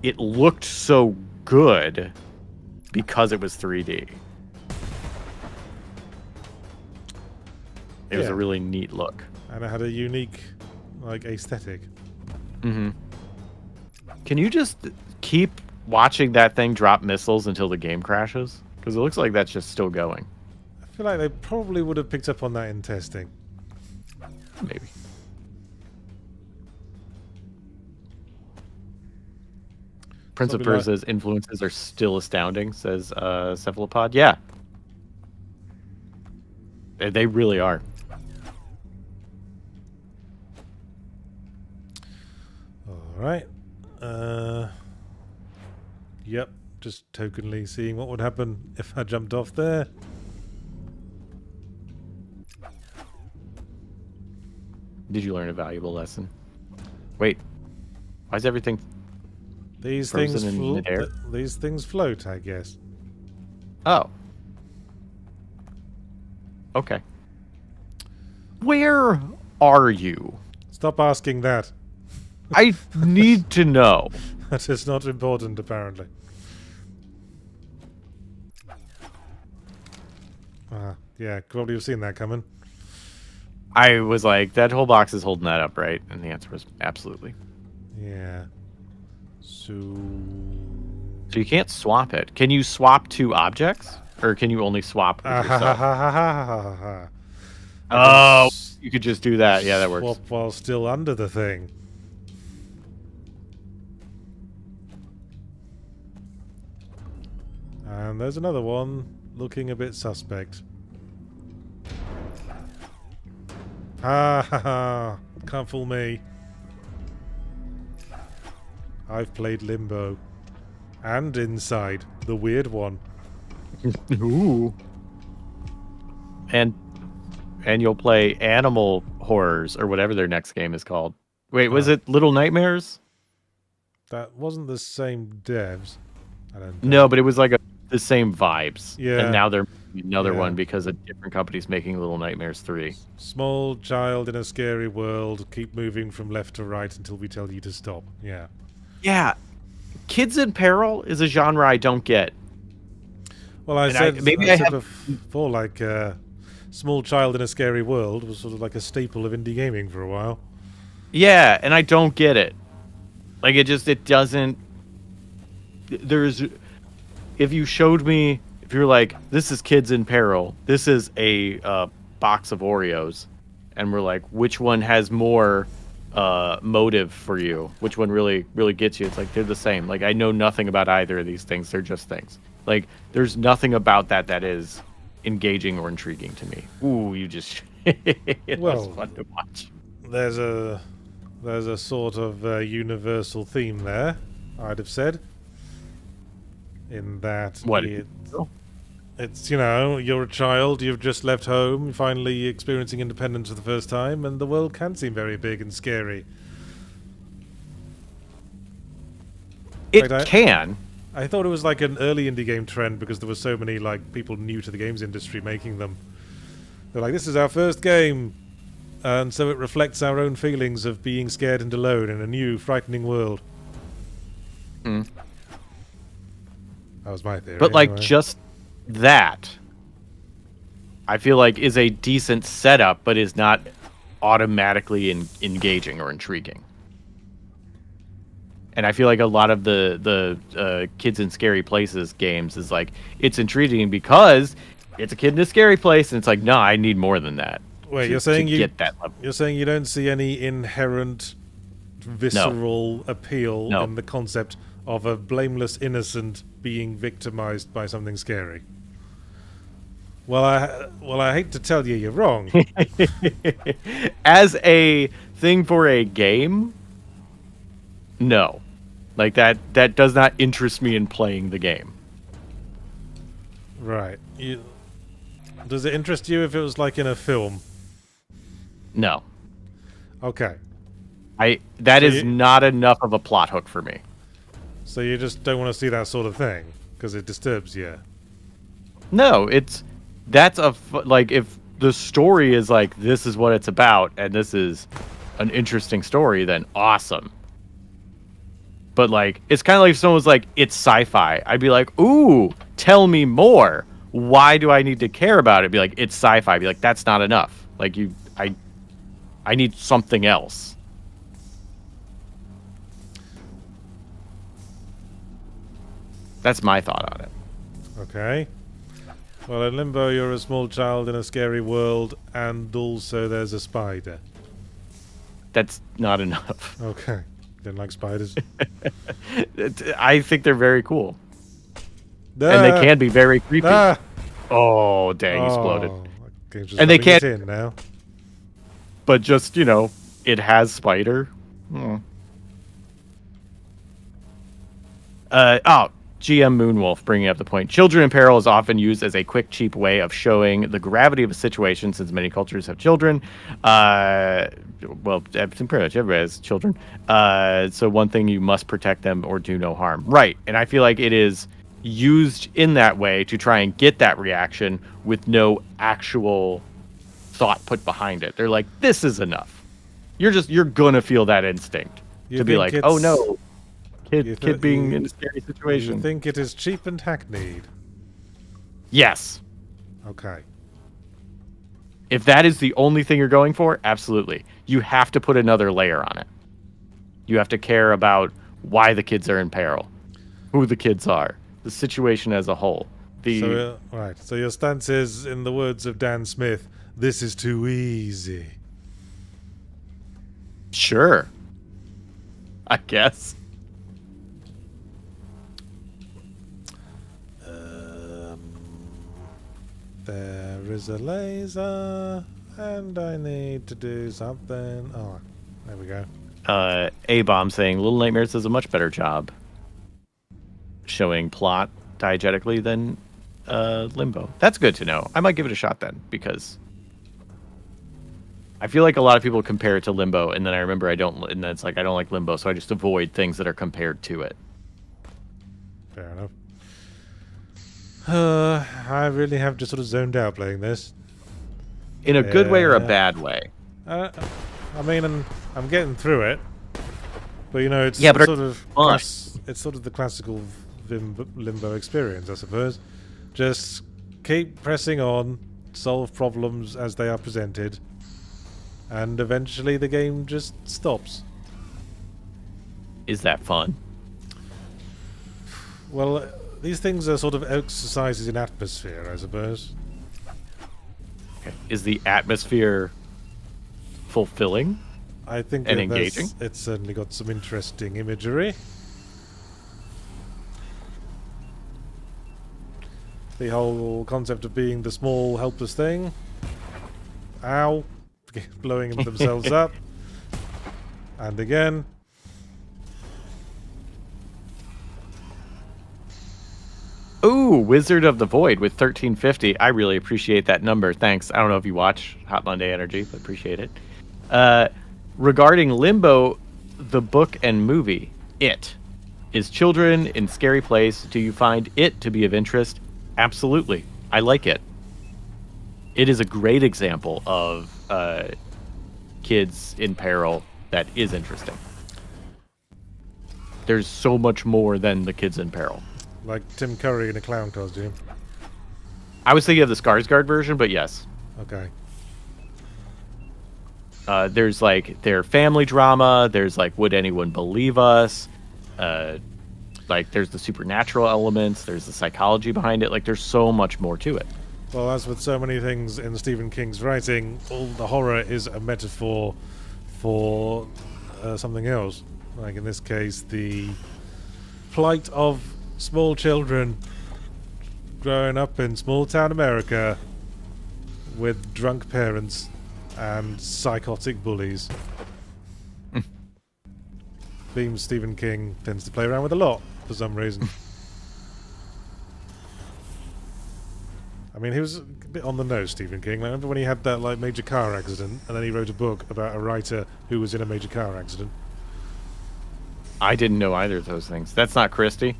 it looked so good because it was 3D. It was a really neat look. And it had a unique, like, aesthetic. Mm-hmm. Can you just keep watching that thing drop missiles until the game crashes? Because it looks like that's just still going. I feel like they probably would have picked up on that in testing. Maybe. Prince of Persia's influences are still astounding, says Cephalopod. Yeah. They really are. Alright. Yep. Just tokenly seeing what would happen if I jumped off there. Did you learn a valuable lesson? Wait. Why is everything... These frozen things in midair. these things float, I guess. Oh. Okay. Where are you? Stop asking that. I need to know. That is not important, apparently. Yeah, probably have seen that coming. I was like, that whole box is holding that up, right? And the answer was absolutely. Yeah. So you can't swap it. Can you swap two objects? Or can you only swap with yourself? Oh, you could just do that. Yeah, that works. Swap while still under the thing. And there's another one looking a bit suspect. Can't fool me. I've played Limbo. And Inside, the weird one. Ooh. And you'll play Animal Horrors, or whatever their next game is called. Wait, was it Little Nightmares? That wasn't the same devs. I don't think. No, but it was like the same vibes. Yeah. And now they're making another one because a different company's making Little Nightmares 3. Small child in a scary world. Keep moving from left to right until we tell you to stop. Yeah. Yeah. Kids in Peril is a genre I don't get. Well, I And said I have before, like, Small Child in a Scary World was sort of like a staple of indie gaming for a while. Yeah, and I don't get it. Like, it doesn't... There's... If you showed me... If you're like, this is Kids in Peril, this is a box of Oreos, and we're like, which one has more motive for you? Which one really gets you? It's like, they're the same. Like, I know nothing about either of these things. They're just things. Like, there's nothing about that is engaging or intriguing to me. Ooh, you just... it was fun to watch. There's a sort of universal theme there, I'd have said. In that... What? It's, you know, you're a child, you've just left home, you're finally experiencing independence for the first time, and the world can seem very big and scary. It can. I thought it was like an early indie game trend because there were so many like people new to the games industry making them. They're like, this is our first game, and so it reflects our own feelings of being scared and alone in a new, frightening world. Mm. That was my theory. But like anyway. just that, I feel like is a decent setup, but is not automatically engaging or intriguing. And I feel like a lot of the Kids in Scary Places games is like, it's intriguing because it's a kid in a scary place, and it's like, no, I need more than that. Wait, you're saying you get that level. You're saying you don't see any inherent visceral appeal in the concept of a blameless innocent being victimized by something scary? Well, I hate to tell you, you're wrong. As a thing for a game, no. Like, that does not interest me in playing the game. Right. Does it interest you if it was like in a film? No. Okay. That is not enough of a plot hook for me. So you just don't want to see that sort of thing because it disturbs you? No, that's like, if the story is like, this is what it's about, and this is an interesting story, then awesome. But like, it's kind of like if someone was like, it's sci-fi. I'd be like, ooh, tell me more. Why do I need to care about it? Be like, it's sci-fi. Be like, that's not enough. Like, I need something else. That's my thought on it. Okay. Well, in Limbo, you're a small child in a scary world, and also there's a spider. That's not enough. Okay. Didn't like spiders? I think they're very cool. And they can be very creepy. Oh, dang, exploded. And they can't... in now. But just, you know, it has spider. GM Moonwolf bringing up the point. Children in peril is often used as a quick, cheap way of showing the gravity of a situation, since many cultures have children. Well, pretty much everybody has children. So one thing, you must protect them or do no harm. Right. And I feel like it is used in that way to try and get that reaction with no actual thought put behind it. They're like, this is enough. You're going to feel that instinct to be like, oh no. Kid being in a scary situation. You think it is cheap and hackneyed? Yes. Okay. If that is the only thing you're going for, absolutely. You have to put another layer on it. You have to care about why the kids are in peril, who the kids are, the situation as a whole. Right. So your stance is, in the words of Dan Smith, this is too easy. Sure. I guess. There is a laser, and I need to do something. Oh, there we go. A-Bomb saying, Little Nightmares does a much better job showing plot diegetically than Limbo. That's good to know. I might give it a shot then, because I feel like a lot of people compare it to Limbo, and then I remember I don't, and then it's like I don't like Limbo, so I just avoid things that are compared to it. Fair enough. I really have just sort of zoned out playing this. In a good way or a bad way? I mean, I'm getting through it, but you know, it's but sort of it's sort of the classical Limbo experience, I suppose. Just keep pressing on, solve problems as they are presented, and eventually the game just stops. Is that fun? Well, these things are sort of exercises in atmosphere, I suppose. Okay. Is the atmosphere fulfilling? I think and engaging? It's certainly got some interesting imagery. The whole concept of being the small, helpless thing. Ow. Blowing themselves up. And again. Ooh, Wizard of the Void with 1350. I really appreciate that number. Thanks. I don't know if you watch Hot Monday Energy, but appreciate it. Regarding Limbo, the book and movie, It. Is children in scary place? Do you find it to be of interest? Absolutely. I like it. It is a great example of kids in peril that is interesting. There's so much more than the kids in peril. Like Tim Curry in a clown costume. I was thinking of the Skarsgård version, but yes. Okay. There's like their family drama. There's like, would anyone believe us? Like there's the supernatural elements. There's the psychology behind it. Like there's so much more to it. Well, as with so many things in Stephen King's writing, all the horror is a metaphor for something else. Like in this case, the plight of small children growing up in small town America with drunk parents and psychotic bullies. Themes Stephen King tends to play around with a lot for some reason. I mean, he was a bit on the nose, Stephen King. I remember when he had that like major car accident, and then he wrote a book about a writer who was in a major car accident. I didn't know either of those things. That's not Christie?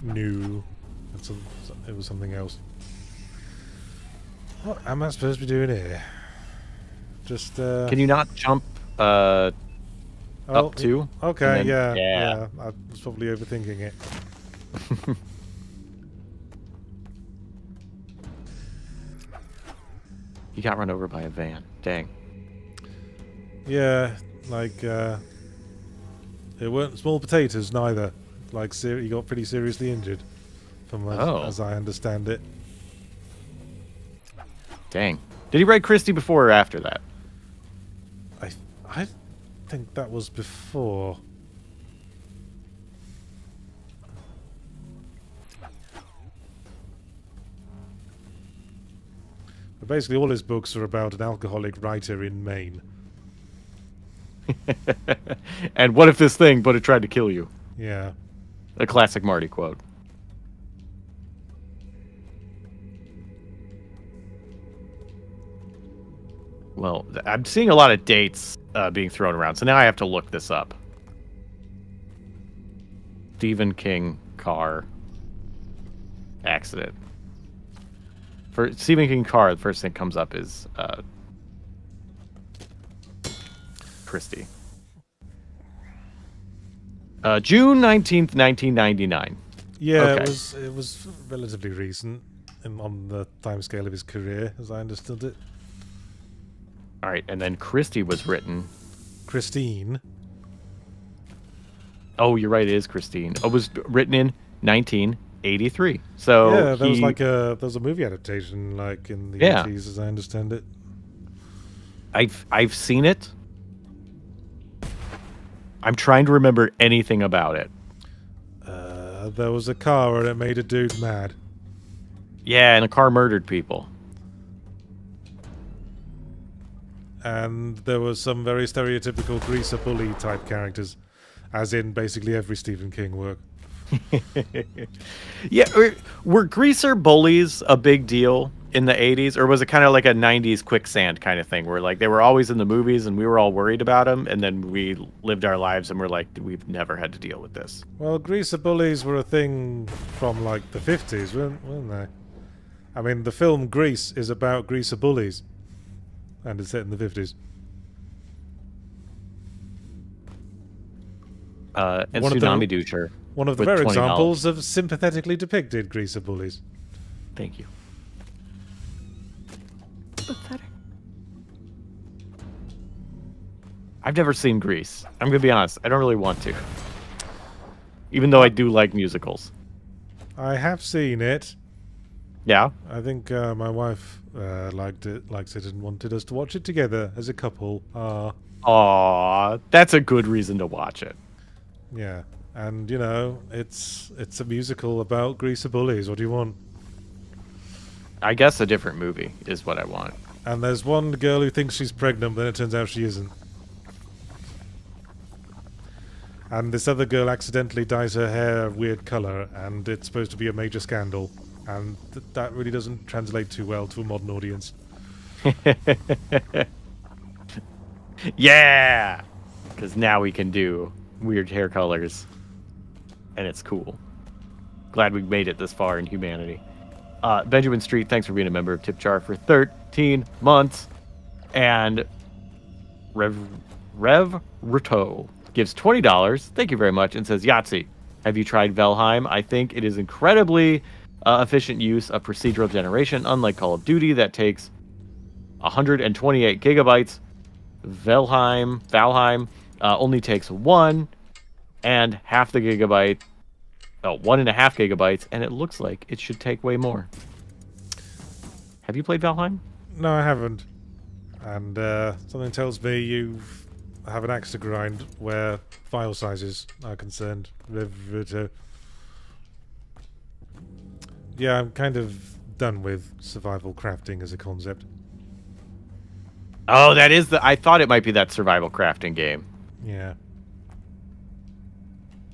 No. It was something else. What am I supposed to be doing here? Just, Can you not jump, up to? Okay, then, yeah. I was probably overthinking it. He got run over by a van. Dang. Yeah, like, it weren't small potatoes neither. Like, he got pretty seriously injured, from as I understand it. Dang. Did he write Christie before or after that? I think that was before. But basically, all his books are about an alcoholic writer in Maine. And what if this thing, but it tried to kill you? Yeah. A classic Marty quote. Well, I'm seeing a lot of dates being thrown around, so now I have to look this up. Stephen King car accident. For Stephen King car, the first thing that comes up is Christie. June 19th, 1999. Yeah, Okay. it was relatively recent on the timescale of his career, as I understood it. All right, and then Christie was written. Christine. Oh, you're right, it is Christine. It was written in 1983. So Yeah, there was a movie adaptation like in the 80s, as I understand it. I've seen it. I'm trying to remember anything about it. There was a car and it made a dude mad. Yeah, and a car murdered people. And there was some very stereotypical greaser bully type characters, as in basically every Stephen King work. Yeah, were greaser bullies a big deal in the 80s, or was it kind of like a 90s quicksand kind of thing where like they were always in the movies and we were all worried about them, and then we lived our lives and we're like, we've never had to deal with this? Well, greaser bullies were a thing from like the 50s, weren't they? I mean, the film Grease is about greaser bullies, and it's set in the 50s. And One of the- Tsunami Doucher. One of the with rare $20. examples of sympathetically depicted greaser bullies. Thank you. Pathetic. I've never seen Grease. I'm gonna be honest. I don't really want to, even though I do like musicals. I have seen it. Yeah. I think my wife likes it, and wanted us to watch it together as a couple. Aw, that's a good reason to watch it. Yeah, and you know, it's a musical about greaser bullies. What do you want? I guess a different movie is what I want. And there's one girl who thinks she's pregnant, but then it turns out she isn't. And this other girl accidentally dyes her hair a weird colour, and it's supposed to be a major scandal. And that really doesn't translate too well to a modern audience. Yeah! Because now we can do weird hair colors. And it's cool. Glad we made it this far in humanity. Benjamin Street, thanks for being a member of Tip Jar for 13 months. And Rev Rato gives $20. Thank you very much. And says, Yahtzee, have you tried Valheim? I think it is incredibly efficient use of procedural generation, unlike Call of Duty that takes 128 gigabytes. Valheim only takes 1.5 gigabytes, and it looks like it should take way more. Have you played Valheim? No, I haven't. And something tells me you have an axe to grind where file sizes are concerned. Yeah, I'm kind of done with survival crafting as a concept. Oh, that is I thought it might be that survival crafting game. Yeah.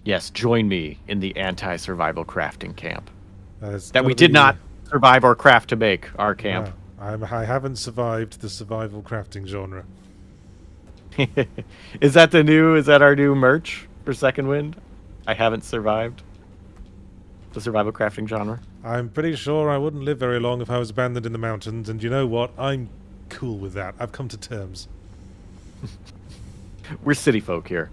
Yes, join me in the anti-survival crafting camp. That we did not survive or craft to make our camp. Yeah, I haven't survived the survival crafting genre. Is that our new merch for Second Wind? I haven't survived the survival crafting genre. I'm pretty sure I wouldn't live very long if I was abandoned in the mountains, and you know what? I'm cool with that. I've come to terms. We're city folk here.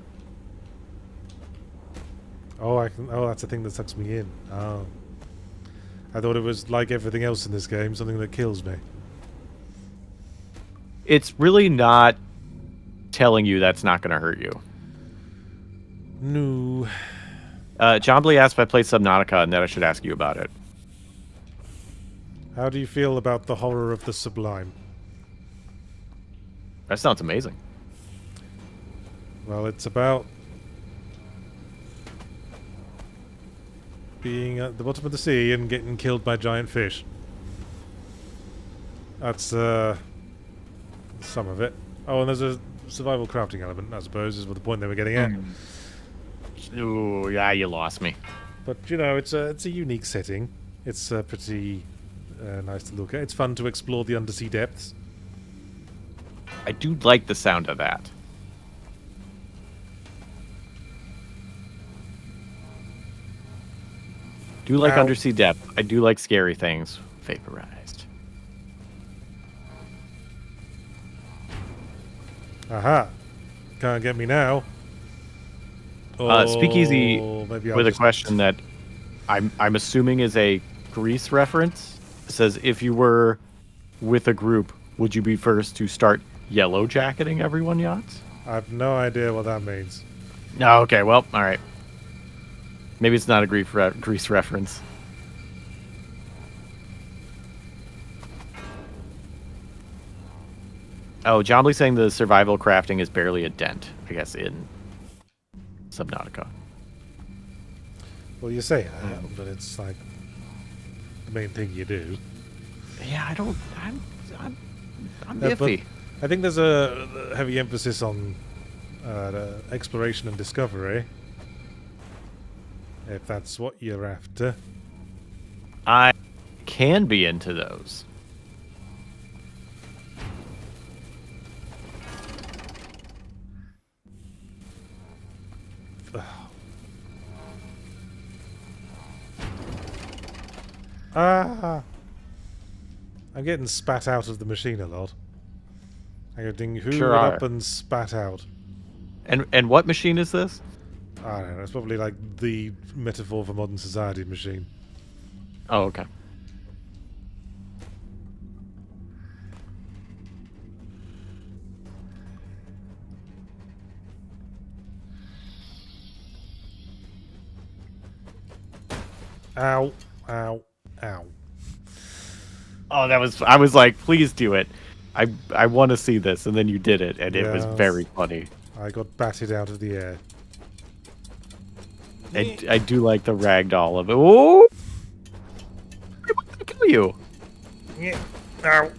Oh, that's the thing that sucks me in. Oh. I thought it was like everything else in this game, something that kills me. It's really not telling you that's not going to hurt you. No. John Blee asked if I played Subnautica and that I should ask you about it. How do you feel about the horror of the sublime? That sounds amazing. Well, it's about being at the bottom of the sea and getting killed by giant fish. That's some of it. Oh, and there's a survival crafting element, I suppose, is what the point they were getting at. Ooh, yeah, you lost me. But you know, it's a unique setting. It's pretty nice to look at. It's fun to explore the undersea depths. I do like the sound of that. Do like Ow. undersea depth. I do like scary things. Vaporized. Aha. Can't get me now. Speakeasy Maybe I'll with a just... question that I'm assuming is a Grease reference. It says, if you were with a group, would you be first to start yellow jacketing everyone, Yachts? I have no idea what that means. No, okay, well, all right. Maybe it's not a Grease reference. Oh, Jombly saying the survival crafting is barely a dent, I guess, in Subnautica. Well, you say that, but it's like the main thing you do. Yeah, I'm Yeah, iffy. but I think there's a heavy emphasis on the exploration and discovery. If that's what you're after. I can be into those. Ah! I'm getting spat out of the machine a lot. I'm getting hoovered Sure up are. and spat out. And what machine is this? I don't know, it's probably like the metaphor for modern society machine. Oh, okay. Ow, ow, ow. Oh, I was like, please do it. I want to see this, and then you did it, and it was Yes. very funny. I got batted out of the air. I do like the ragdoll of it. Oh! What did I kill you? Yeah. Ow.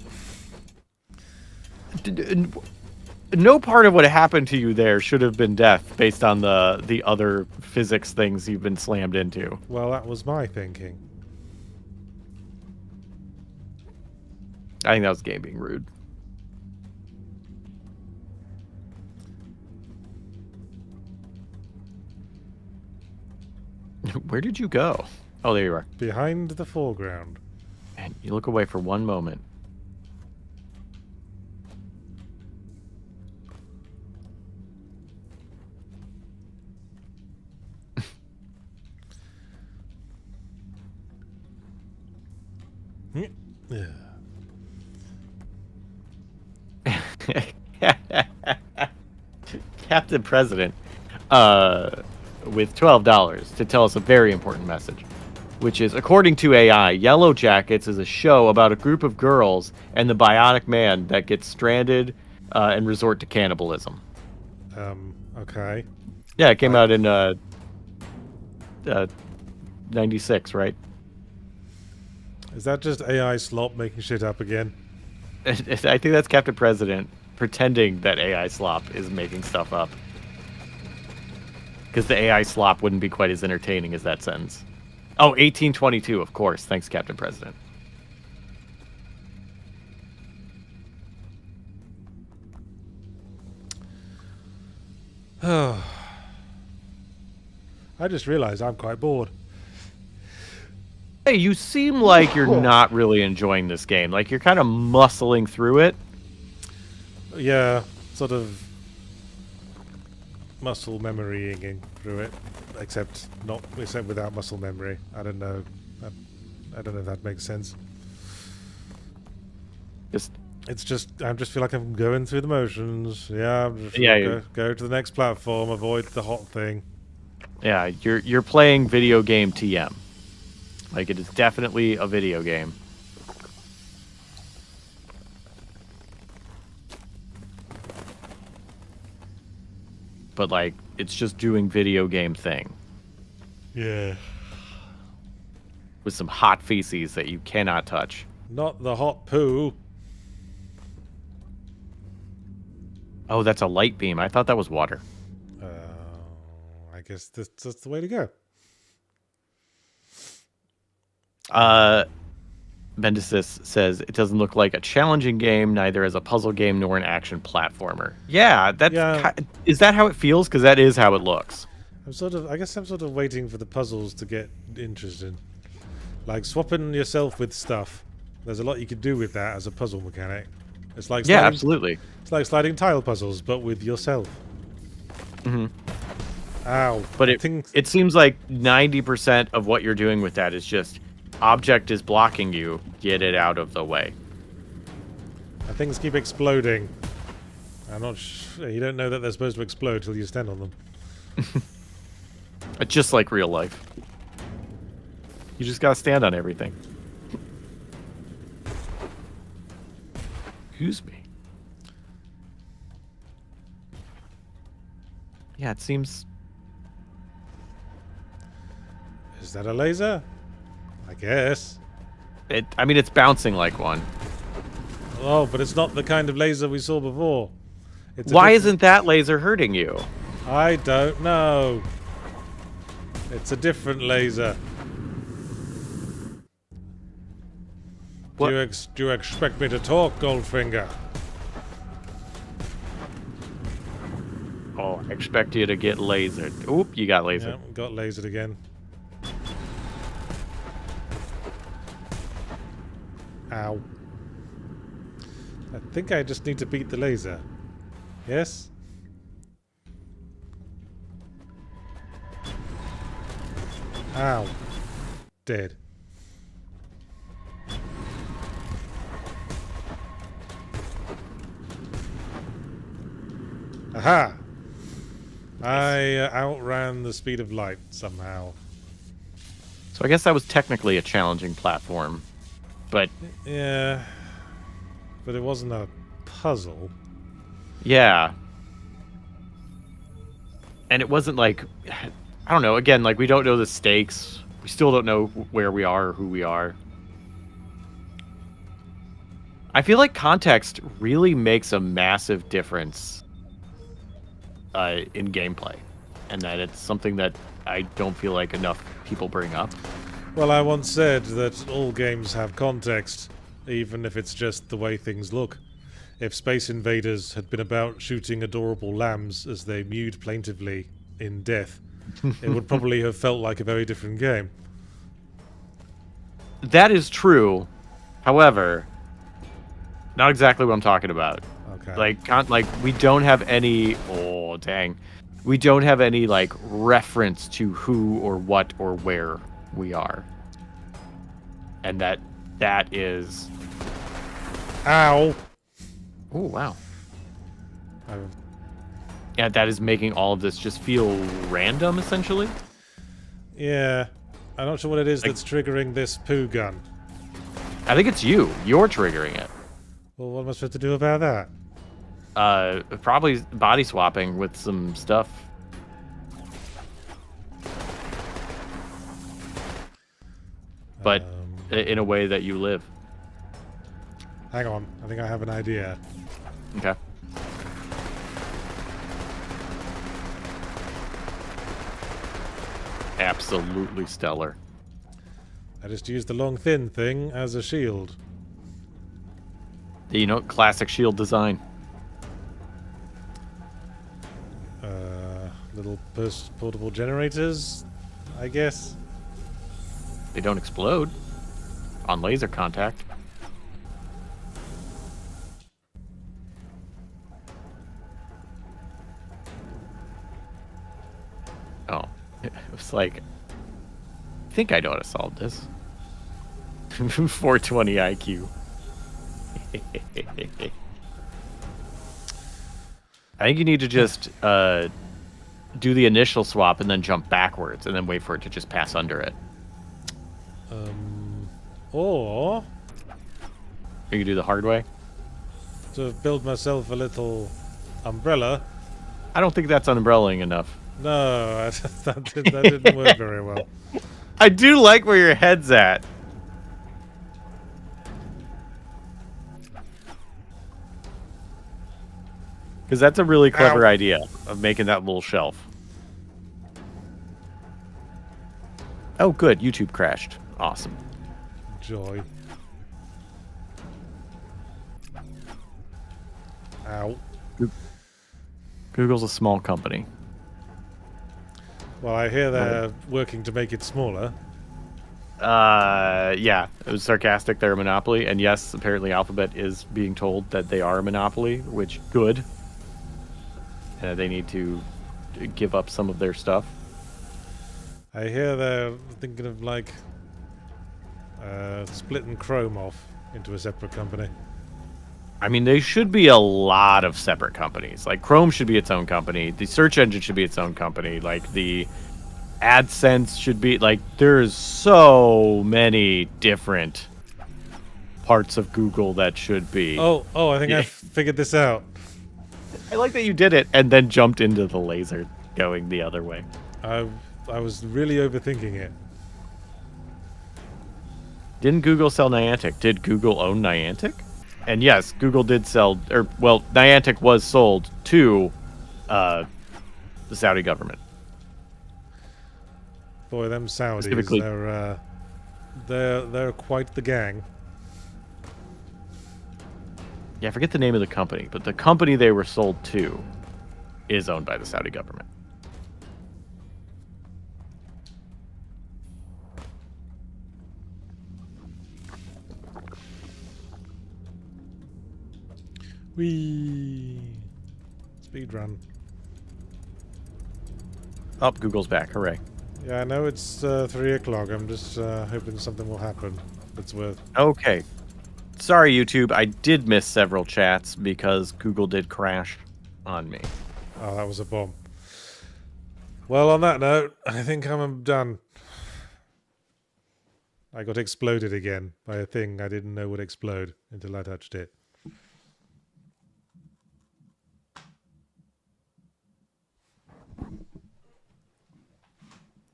No part of what happened to you there should have been death, based on the other physics things you've been slammed into. Well, that was my thinking. I think that was the game being rude. Where did you go? Oh, there you are. Behind the foreground. And you look away for one moment. Yeah. Captain President, with $12 to tell us a very important message, which is, according to AI, Yellow Jackets is a show about a group of girls and the Bionic Man that gets stranded and resort to cannibalism. Okay. Yeah, it came out in 96, right? Is that just AI slop making shit up again? I think that's Captain President pretending that AI slop is making stuff up. Because the AI slop wouldn't be quite as entertaining as that sentence. Oh, 1822, of course. Thanks, Captain President. I just realized I'm quite bored. Hey, you seem like you're not really enjoying this game. Like, you're kind of muscling through it. Yeah, sort of muscle memorying through it, except without muscle memory. I don't know. I don't know if that makes sense. It's just I just feel like I'm going through the motions. Yeah, I'm just go to the next platform, avoid the hot thing. Yeah, you're playing video game TM. Like, it is definitely a video game. But, like, it's just doing video game thing. Yeah. With some hot feces that you cannot touch. Not the hot poo. Oh, that's a light beam. I thought that was water. I guess that's the way to go. Mendesis says it doesn't look like a challenging game, neither as a puzzle game nor an action platformer. Yeah, is that how it feels? Because that is how it looks. I guess I'm sort of waiting for the puzzles to get interesting. Like swapping yourself with stuff. There's a lot you could do with that as a puzzle mechanic. It's like Yeah, absolutely. It's like sliding tile puzzles, but with yourself. Mm-hmm. Ow. But it seems like 90% of what you're doing with that is just object is blocking you, get it out of the way. And things keep exploding. I'm not you don't know that they're supposed to explode till you stand on them. Just like real life. You just gotta stand on everything. Excuse me. Yeah, it seems... Is that a laser? I guess. I mean, it's bouncing like one. Oh, but it's not the kind of laser we saw before. Why isn't that laser hurting you? I don't know. It's a different laser. What? Do you expect me to talk, Goldfinger? Oh, I expect you to get lasered. Oop, you got lasered. Yeah, got lasered again. Ow. I think I just need to beat the laser. Yes? Ow. Dead. Aha! I outran the speed of light somehow. So I guess that was technically a challenging platform, but... Yeah. But it wasn't a puzzle. Yeah. And it wasn't like... I don't know, again, like, we don't know the stakes. We still don't know where we are or who we are. I feel like context really makes a massive difference in gameplay. And that it's something that I don't feel like enough people bring up. Well, I once said that all games have context, even if it's just the way things look. If Space Invaders had been about shooting adorable lambs as they mewed plaintively in death, it would probably have felt like a very different game. That is true. However, not exactly what I'm talking about. Okay. Like we don't have any... Oh, dang. We don't have any, like, reference to who or what or where we are. And that is... Ow! Oh, wow. Yeah, that is making all of this just feel random, essentially. Yeah. I'm not sure what it is that's triggering this poo gun. I think it's you. You're triggering it. Well, what am I supposed to do about that? Probably body swapping with some stuff. But in a way that you live. Hang on. I think I have an idea. Okay. Absolutely stellar. I just used the long thin thing as a shield. You know, classic shield design. Little portable generators, I guess. They don't explode on laser contact. Oh, it was like, I think I know how to solve this. 420 IQ. I think you need to just do the initial swap and then jump backwards and then wait for it to just pass under it. Or You can do the hard way. to build myself a little umbrella. I don't think that's umbrelling enough. No, that didn't work very well. I do like where your head's at. Because that's a really clever idea of making that little shelf. Oh, good. YouTube crashed. Awesome. Joy. Ow. Google's a small company. Well, I hear they're working to make it smaller. Yeah, it was sarcastic. They're a monopoly, and yes, apparently Alphabet is being told that they are a monopoly, which good. They need to give up some of their stuff. I hear they're thinking of like splitting Chrome off into a separate company. I mean, they should be a lot of separate companies. Like Chrome should be its own company. The search engine should be its own company. Like the AdSense should be like. There's so many different parts of Google that should be. Oh! I think I figured this out. I like that you did it and then jumped into the laser going the other way. I was really overthinking it. Didn't Google sell Niantic? Did Google own Niantic? And yes, Google did sell, Niantic was sold to the Saudi government. Boy, them Saudis, they're quite the gang. Yeah, I forget the name of the company, but the company they were sold to is owned by the Saudi government. Whee! Speedrun. Oh, Google's back. Hooray. Yeah, I know it's 3 o'clock. I'm just hoping something will happen that's worth... Okay. Sorry, YouTube. I did miss several chats because Google did crash on me. Oh, that was a bomb. Well, on that note, I think I'm done. I got exploded again by a thing I didn't know would explode until I touched it.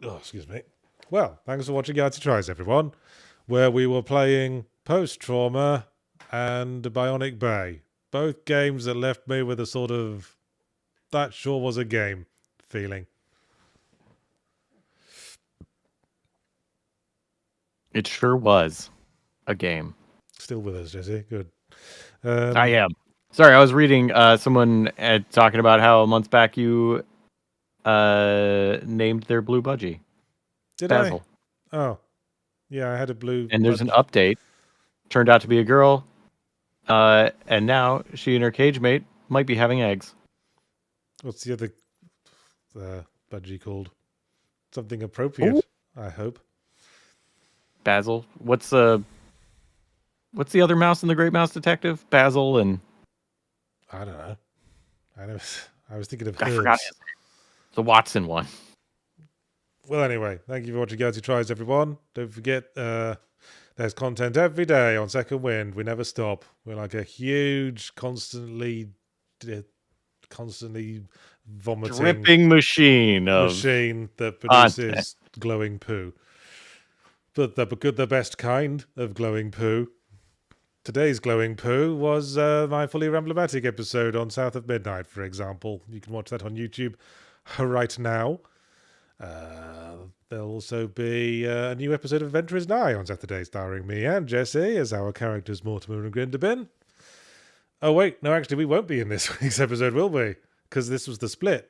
Oh, excuse me. Well, thanks for watching Yahtzee Tries, everyone, where we were playing Post-Trauma and Bionic Bay. Both games that left me with a sort of, that sure was a game feeling. It sure was a game. Still with us, Jesse. Good. I am. Sorry, I was reading someone talking about how months back you named their blue budgie. Did Basil. I? Oh. Yeah, I had a blue... And there's an update. Turned out to be a girl. And now she and her cage mate might be having eggs. What's the other budgie called? Something appropriate, Ooh. I hope. Basil. What's the other mouse in the Great Mouse Detective? Basil and... I don't know. I was thinking of I Herbs. forgot his name. The Watson one. Well, anyway, thank you for watching Yahtzee Tries, everyone. Don't forget, there's content every day on Second Wind. We never stop. We're like a huge, constantly vomiting Dripping machine that produces glowing poo. But the best kind of glowing poo. Today's glowing poo was my fully Ramblomatic episode on South of Midnight, for example. You can watch that on YouTube right now. There'll also be a new episode of Adventurers Nigh on Saturday, starring me and Jesse as our characters Mortimer and Grindelbin. Oh wait, no, actually we won't be in this week's episode, will we? Because this was the split.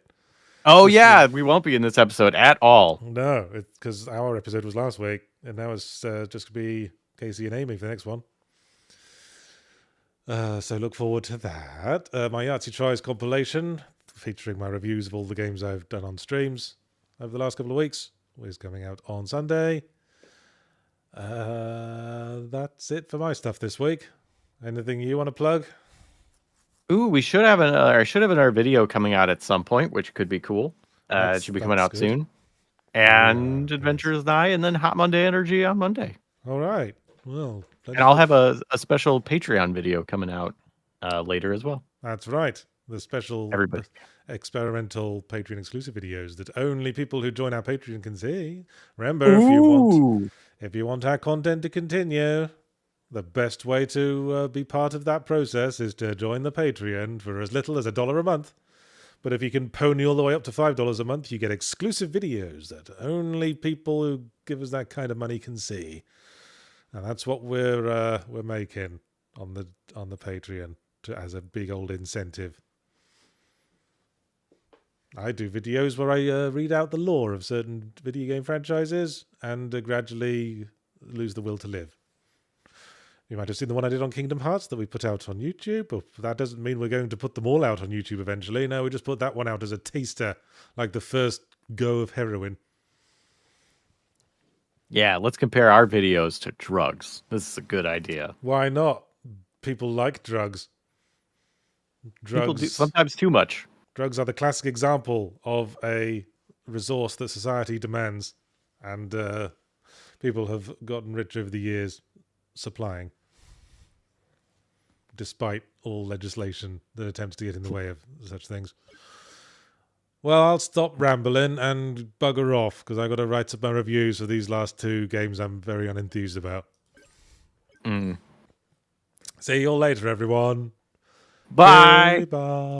Oh yeah, we won't be in this episode at all. No, because our episode was last week, and now it's just going to be Casey and Amy for the next one. So look forward to that. My Yahtzee Tries compilation, featuring my reviews of all the games I've done on streams over the last couple of weeks, is coming out on Sunday. That's it for my stuff this week. Anything you want to plug? Ooh, we should have another video coming out at some point, which could be cool. It should be coming out soon. And Adventures Nigh, and then Hot Monday Energy on Monday. All right. Well, and I'll have a special Patreon video coming out later as well. That's right. The special experimental Patreon exclusive videos that only people who join our Patreon can see. Remember, if you want our content to continue, the best way to be part of that process is to join the Patreon for as little as $1 a month. But if you can pony all the way up to $5 a month, you get exclusive videos that only people who give us that kind of money can see. And that's what we're making on the Patreon. as a big old incentive. I do videos where I read out the lore of certain video game franchises and gradually lose the will to live. You might have seen the one I did on Kingdom Hearts that we put out on YouTube, but that doesn't mean we're going to put them all out on YouTube eventually. No, we just put that one out as a taster, like the first go of heroin. Yeah, let's compare our videos to drugs. This is a good idea. Why not? People like drugs. People do sometimes too much. Drugs are the classic example of a resource that society demands, and people have gotten rich over the years supplying, despite all legislation that attempts to get in the way of such things. Well, I'll stop rambling and bugger off, because I've got to write up my reviews for these last two games I'm very unenthused about. See you all later, everyone. Bye! Bye.